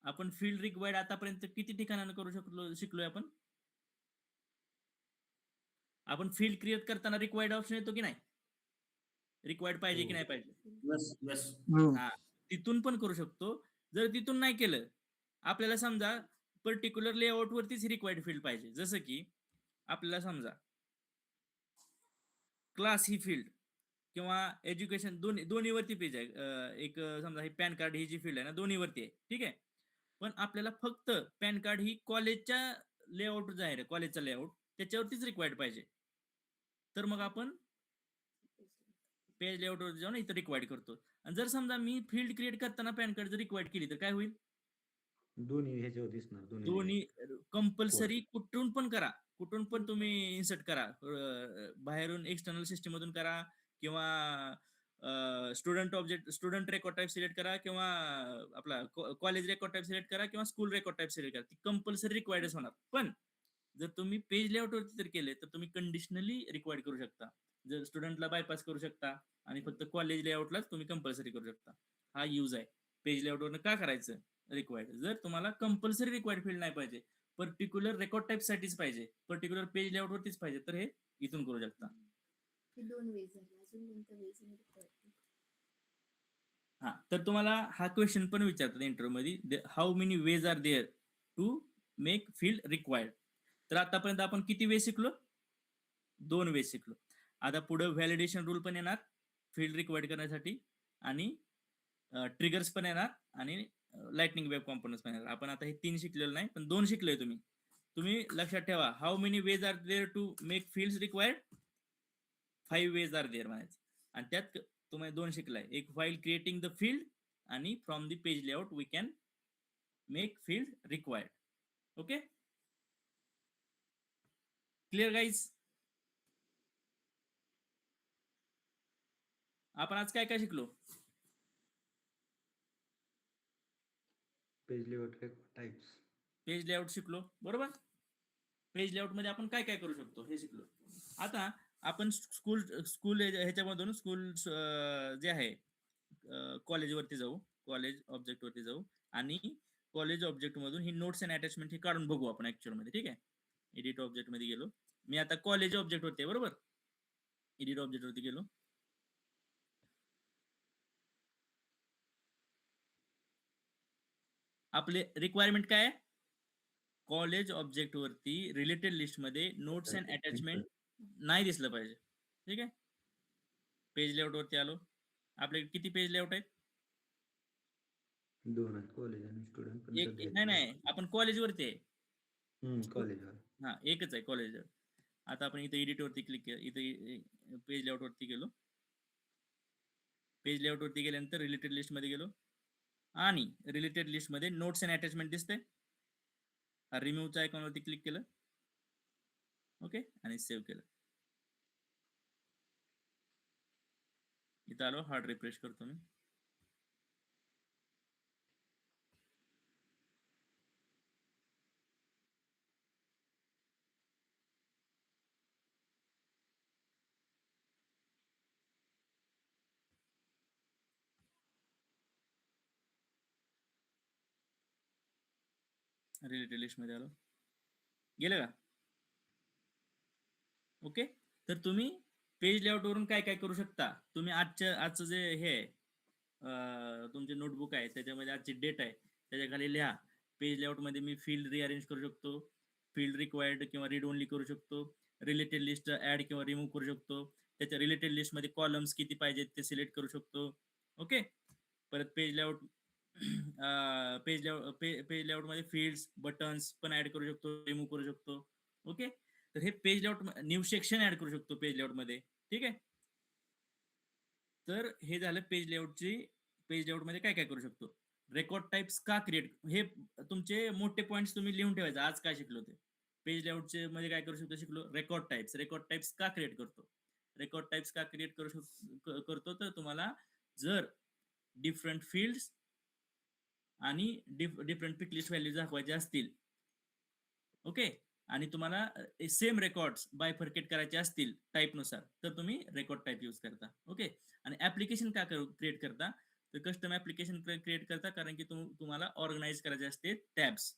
S2: आपण फील्ड रिक्वायर्ड आतापर्यंत किती ठिकाणांना करू शिकलोय आपण फील्ड क्रिएट करताना रिक्वायर्ड ऑप्शन येतो की नाही, रिक्वायर्ड पाहिजे की नाही पाहिजे,
S3: यस यस,
S2: हा तिथून पण करू शकतो. जर तिथून नाही केलं, आपल्याला समजा पर्टिक्युलर लेआउट वरतीच रिक्वायर्ड फील्ड पाहिजे, जसं की आपल्याला समजा क्लास ही फील्ड किंवा एज्युकेशन दोन्ही वरती पेज आहे, एक समजा ही पॅन कार्ड ही जी फील्ड आहे ना दोन्ही वरती आहे, ठीक आहे. पण आपल्याला फक्त पॅन कार्ड ही कॉलेजच्या लेआउट जे आहे, कॉलेजचा लेआउट त्याच्यावरतीच रिक्वायर्ड पाहिजे, तर मग आपण पेज लेआउट वर जाऊन इथं रिक्वायर्ड करतो. आणि जर समजा मी फील्ड क्रिएट करताना पॅन कार्ड जर रिक्वायर्ड केली तर काय होईल,
S1: दोन्ही ह्याच्यावर दिसणार,
S2: दोन्ही कंपल्सरी कुठून पण करा, कुठून पण तुम्ही इन्सर्ट करा, बाहेरून एक्सटर्नल सिस्टम मधून करा किंवा student object, student record type select करा किंवा आपला कॉलेज रेकॉर्ड टाइप सिलेक्ट करा किंवा स्कूल रेकॉर्ड टाइप सिलेक्ट करा, ती कंपल्सरी रिक्वायर्डच होणार. पण जर तुम्ही पेज लेआउट वरती जर केले तर तुम्ही कंडिशनली रिक्वायर्ड करू शकता, जर स्टुडंटला बायपास करू शकता आणि फक्त कॉलेज लेआउटलाच तुम्ही कंपल्सरी करू शकता. हा यूज आहे पेज लेआउट वरनं का करायचं, रिक्वायर्ड. जर तुम्हाला कंपल्सरी रिक्वायर्ड फील्ड नाही पाहिजे, पर्टिक्युलर रेकॉर्ड टाईप साठीच पाहिजे, पर्टिक्युलर पेज लेआउट वरतीच पाहिजे, तर हे इथून करू शकता.
S5: हे 2 वेज झाले. अजून कोणत्या वेज मध्ये कळते?
S2: हा, तर तुम्हाला हा क्वेश्चन पण विचारतात इंटरव्ह्यू मध्ये, how many ways are there to make field required. तर आतापर्यंत आपण किती वे शिकलो? 2 वे शिकलो. आता पुढे व्हॅलिडेशन रूल पण येणार फील्ड रिक्वायर्ड करण्यासाठी, आणि ट्रिगर्स पण येणार, आणि लाइटनिंग वेव्ह कॉम्पोनंट्स पण येणार. आपण आता हे 3 शिकलेलं नाही, पण 2 शिकलोय. तुम्ही लक्षात ठेवा, how many ways are there to make field required, 5 ways are there म्हणायचं. आणि त्यात तुम्ही 2 शिकलाय, एक फाइल क्रिएटिंग द फील्ड, आणि from the page layout we can make field required. Okay, clear guys? आपण आज काय काय शिकलो?
S1: Page layout types.
S2: Page layout शिकलो, बरोबर. पेज लेआउट मध्ये आपण काय काय करू शकतो हे शिकलो. आता आपण स्कूल ह्याच्यामधून स्कूल जे आहे कॉलेज वरती जाऊ, कॉलेज ऑब्जेक्ट वरती जाऊ, आणि कॉलेज ऑब्जेक्ट मधून ही नोट्स अँड अटॅचमेंट हे काढून बघू आपण ऍक्च्युअल मध्ये. ठीक आहे, एडिट ऑब्जेक्ट मध्ये गेलो मी, आता कॉलेज ऑब्जेक्ट वरती आहे, बरोबर. एडिट ऑब्जेक्ट वरती गेलो, आपले रिक्वायरमेंट काय आहे? कॉलेज ऑब्जेक्ट वरती रिलेटेड लिस्ट मध्ये नोट्स अँड अटॅचमेंट नाही दिसलं पाहिजे. ठीक आहे, पेज लेआउट वरती आलो. आपले किती पेज लेआउट आहेत?
S1: 2 आहेत, कॉलेज आणि स्टुडंट.
S2: नाही, आपण कॉलेज वरती आहे.
S1: कॉलेजवर.
S2: हा, एकच आहे कॉलेज. आता आपण इथे एडिट वरती क्लिक केलं, इथे पेज लेआउट वरती गेलो. पेज लेआउट वरती गेल्यानंतर रिलेटेड लिस्ट मध्ये गेलो, आणि रिलेटेड लिस्ट मध्ये नोट्स अँड अटॅचमेंट दिसते. रिमूव्हच्या आयकॉन वरती क्लिक केलं, ओके, आणि सेव्ह केलं. इथं आलो, हार्ड रिफ्रेश करतो मी. रिलेटेड लिस्ट मध्ये आलो, गेलं का? ओके, तर तुम्ही पेज लेआउट वरून काय काय करू शकता? तुम्ही आजचं जे हे तुमचे नोटबुक आहे त्याच्यामध्ये आजची डेट आहे, त्याच्या खाली लिहा, पेज लेआउट मध्ये मी फील्ड रिअरेंज करू शकतो, फील्ड रिक्वायर्ड किंवा रीड ओनली करू शकतो, रिलेटेड लिस्ट ऍड किंवा रिमूव्ह करू शकतो, त्याच्या रिलेटेड लिस्ट मध्ये कॉलम्स किती पाहिजेत ते सिलेक्ट करू शकतो. ओके, परत पेज लेआउट पेज लेआउट मध्ये फील्ड्स, बटन्स पण ऍड करू शकतो, रिमूव्ह करू शकतो. ओके, तर हे page layout, new section add करू शकतो पेज लेआउट मध्ये. ठीक आहे, तर हे झालं पेज लेआउटची. पेज लेआउट मध्ये काय काय करू शकतो? रेकॉर्ड टाइप्स का क्रिएट, हे तुमचे मोठे पॉइंट्स तुम्ही लिहून ठेवायचं, आज काय शिकलो ते. पेज लेआउटचे मध्ये काय करू शकतो शिकलो? रेकॉर्ड टाइप्स का क्रिएट करतो? रेकॉर्ड टाइप्स का क्रिएट करतो, तर तुम्हाला जर डिफरंट फील्ड्स आणि डिफरंट पिक लिस्ट व्हॅल्यू दाखवायचे असतील, ओके, आणि तुम्हाला सेम रेकॉर्ड्स बायफर्केट करायचे असतील टाईप नुसार, तर तुम्ही रेकॉर्ड टाईप यूज करता. ओके, आणि ऍप्लिकेशन का क्रिएट करता? तर कस्टम ऍप्लिकेशन क्रिएट करता, कारण की तुम्हाला ऑर्गनाइज करायचे असते टॅब्स.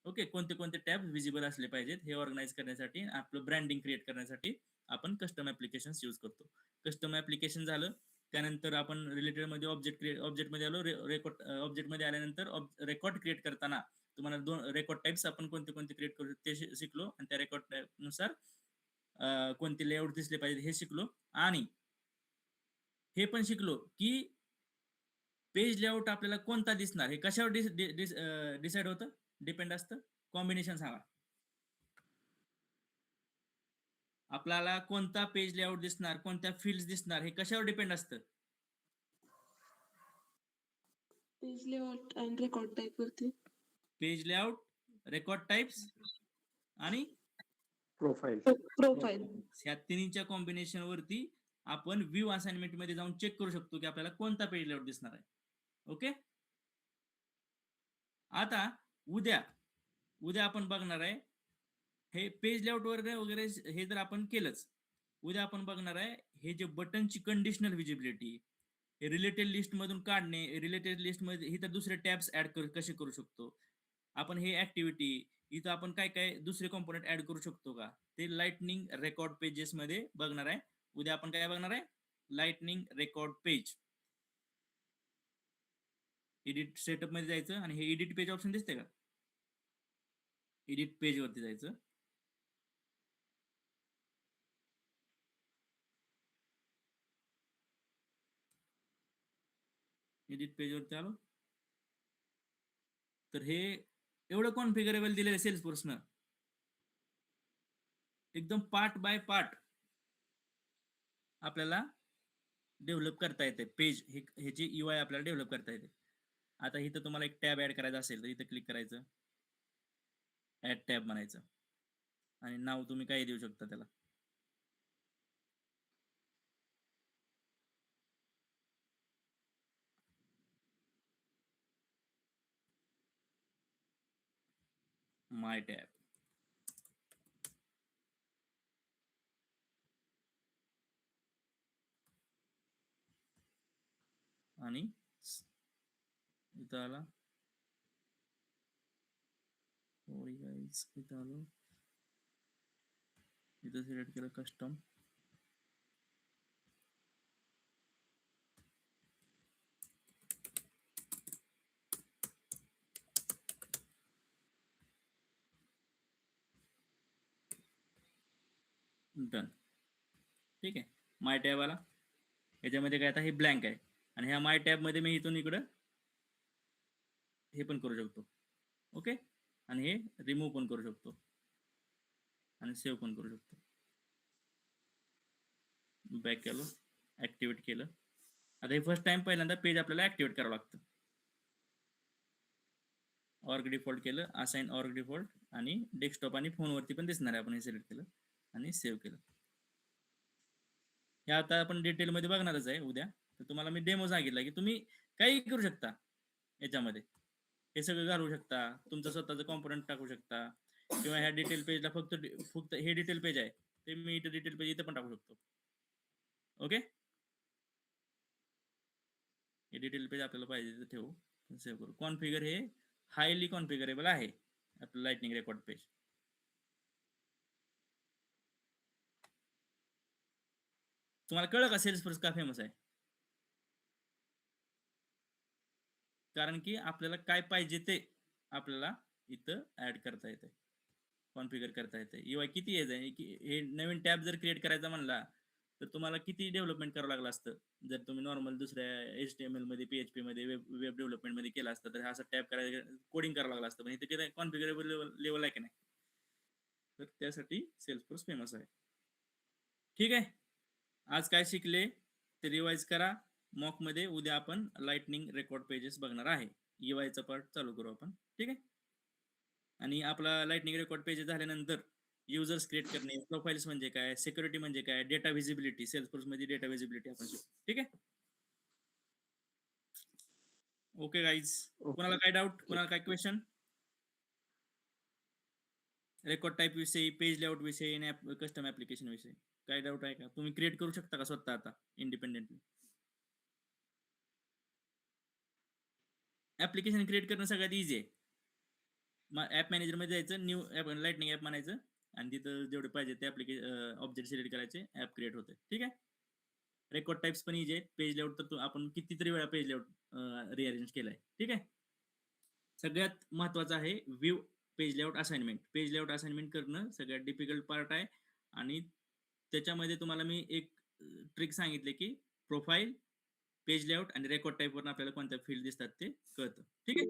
S2: ओके, कोणते कोणते टॅब विजिबल असले पाहिजेत हे ऑर्गनाइज करण्यासाठी, आपलं ब्रँडिंग क्रिएट करण्यासाठी आपण कस्टम ऍप्लिकेशन यूज करतो. कस्टम ऍप्लिकेशन झालं, त्यानंतर आपण रिलेटेड मध्ये ऑब्जेक्ट मध्ये आलो. रेकॉर्ड ऑब्जेक्ट मध्ये आल्यानंतर रेकॉर्ड क्रिएट करताना तुम्हाला 2 रेकॉर्ड टाइप्स आपण कोणते कोणते क्रिएट करू ते शिकलो, आणि त्या रेकॉर्ड टाइप नुसार कोणते लेआउट दिसले पाहिजे हे शिकलो. आणि हे पण शिकलो की पेज लेआउट आपल्याला कोणता दिसणार हे कशावर डिसाइड होतं, डिपेंड असतं. कॉम्बिनेशन सांगा, आपल्याला कोणता पेज लेआउट दिसणार, कोणत्या फील्ड्स दिसणार हे कशावर डिपेंड असतं?
S6: पेज लेआउट आणि रेकॉर्ड टाइप वरती.
S2: पेज लेआउट, रेकॉर्ड टाइप्स आणि
S4: प्रोफाईल.
S2: ह्या तिन्हीच्या कॉम्बिनेशन वरती आपण व्ह्यू असाइनमेंट मध्ये जाऊन चेक करू शकतो की आपल्याला कोणता पेज लेआउट दिसणार आहे. ओके, आता उद्या आपण बघणार आहे हे पेज लेआउट वगैरे हे जर आपण केलंच, उद्या आपण बघणार आहे हे जे बटनची कंडिशनल विजिबिलिटी, रिलेटेड लिस्ट मधून काढणे, रिलेटेड लिस्ट मध्ये इथं दुसरे टॅब्स ऍड कसे करू शकतो आपण, हे ऍक्टिव्हिटी इथं आपण काय काय दुसरे कॉम्पोनंट ऍड करू शकतो का, ते लाइटनिंग रेकॉर्ड पेजेस मध्ये बघणार आहे. उद्या आपण काय बघणार आहे, lightning record page. Edit setup मध्ये जायचं आणि हे एडिट पेज ऑप्शन दिसते का, एडिट पेज वरती जायचं. एडिट पेज वरती आलो तर हे एवढं कॉन्फिगरेबल दिलेलं सेल्सफोर्सनं, एकदम पार्ट बाय पार्ट आपल्याला डेव्हलप करता येते. पेज ह्याची UI आपल्याला डेव्हलप करता येते. आता इथं तुम्हाला एक टॅब ऍड करायचा असेल तर इथं क्लिक करायचं, ऍड टॅब म्हणायचं आणि नाव तुम्ही काय देऊ शकता त्याला. माय टॅब. आणि इथं आला, सॉरी गाईज, इथं आलो, इथं सिलेक्ट केलं कस्टम. डन. ठीक आहे, माय टॅब आला. याच्यामध्ये काय आता हे ब्लँक आहे आणि ह्या माय टॅब मध्ये मी इथून इकडं हे पण करू शकतो. ओके, आणि हे रिमूव्ह पण करू शकतो आणि सेव्ह पण करू शकतो. बॅक केलं, ऍक्टिव्हेट केलं. आता हे फर्स्ट टाइम पहिल्यांदा पेज आपल्याला ऍक्टिव्हेट करावं लागतं. ऑर्ग डिफॉल्ट केलं, असाइन ऑर्ग डिफॉल्ट, आणि डेस्कटॉप आणि फोनवरती पण दिसणार आहे. आपण हे सिलेक्ट केलं आणि सेव्ह केलं. हे आता आपण डिटेलमध्ये बघणारच आहे उद्या. तर तुम्हाला मी डेमो सांगितला की तुम्ही काही करू शकता याच्यामध्ये. हे सगळं घालू शकता, तुमचं स्वतःचं कॉम्पोनंट टाकू शकता, किंवा ह्या डिटेल पेजला फक्त हे डिटेल पेज आहे ते मी इथं डिटेल पेज इथं पण टाकू शकतो. ओके, हे डिटेल पेज आपल्याला पाहिजे तिथं ठेवू, सेव्ह करू. कॉन्फिगर हे हायली कॉन्फिगरेबल आहे आपलं लाइटनिंग रेकॉर्ड पेज. तुम्हाला कळलं का सेल्सफोर्स का फेमस आहे? कारण की आपल्याला काय पाहिजे ते आपल्याला इथं ऍड करता येते, कॉन्फिगर करता येते. UI किती आहे की हे नवीन टॅब जर क्रिएट करायचा म्हणला तर तुम्हाला किती डेव्हलपमेंट करावं लागलं असतं. जर तुम्ही नॉर्मल दुसऱ्या HTML मध्ये, PHP मध्ये, वेब डेव्हलपमेंट मध्ये केला असतं तर हा असा टॅब करायला कोडिंग करावं लागलं असतं. पण इथे किती कॉन्फिगरेबल लेवल आहे की नाही, तर त्यासाठी सेल्सफोर्स फेमस आहे. ठीक आहे, आज काय शिकले ते रिवाइज करा. मॉक मध्ये उद्या आपण लाइटनिंग रेकॉर्ड पेजेस बघणार आहे. UI चा पार्ट चालू करू आपण. ठीक आहे, आणि आपला लाइटनिंग रेकॉर्ड पेजेस झाल्यानंतर युजर्स क्रिएट करणे, प्रोफाइल्स म्हणजे काय, सिक्युरिटी म्हणजे काय, डेटा व्हिजिबिलिटी, सेल्सफोर्स मध्ये डेटा व्हिजिबिलिटी आपण शिकू. ठीक आहे, ओके गाईज. कोणाला काय डाऊट, कोणाला काय क्वेश्चन रेकॉर्ड टाईप विषयी, पेज लेआउट विषयी, कस्टम ऍप्लिकेशन विषयी काय डाऊट आहे का? तुम्ही क्रिएट करू शकता का स्वतः आता इंडिपेंडेंटली? ऍप्लिकेशन क्रिएट करणं सगळ्यात इझी आहे. ऍप मॅनेजर मध्ये जायचं, न्यू ऍप, लाइटनिंग ऍप म्हणायचं आणि तिथं जेवढे पाहिजे ते ऍप्लिकेशन ऑब्जेक्ट सिलेक्ट करायचे, ऍप क्रिएट होते. ठीक आहे, रेकॉर्ड टाइप्स पण इझी आहे. पेज लेआउट तर आपण कितीतरी वेळा पेज लेआउट रिअरेंज केलाय. ठीक आहे, सगळ्यात महत्वाचं आहे view page layout assignment. Page layout assignment करणं सगळ्यात डिफिकल्ट पार्ट आहे आणि त्याच्यामध्ये तुम्हाला मी एक ट्रिक सांगितले की प्रोफाईल, पेज लेआउट आणि रेकॉर्ड टाईप वरून आपल्याला कोणत्या फील्ड दिसतात ते कळतं. ठीक आहे,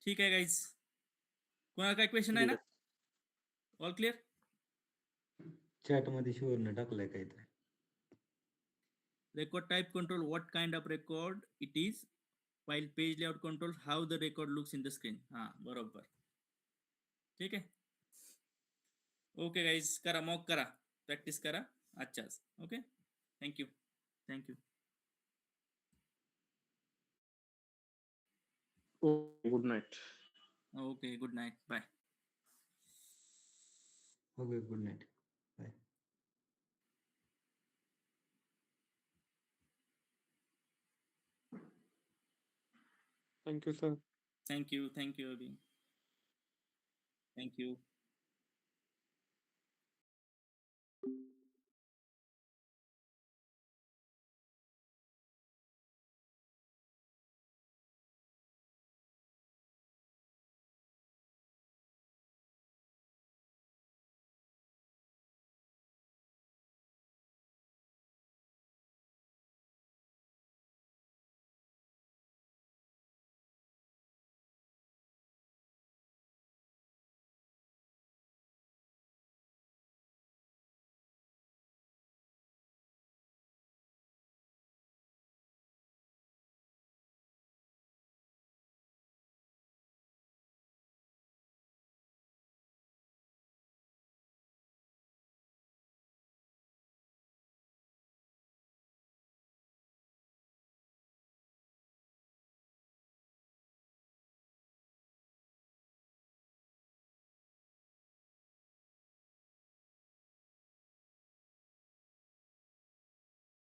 S2: ठीक आहे गाईज. कोणाला काय क्वेश्चन आहे ना? All clear?
S1: चॅट मध्ये शिवरनं टाकलंय काहीतरी.
S2: Record type control, what kind of record it is, while page layout controls how the record looks in the screen. हा बरोबर. ठीक आहे, ओके गाईज, करा मॉक, करा प्रॅक्टिस करा आजच्याच. Okay, thank you, thank you.
S7: Good night.
S2: Okay, good night, bye.
S1: Okay, good night, bye.
S7: Thank you sir.
S2: Thank you Abhi. Thank you.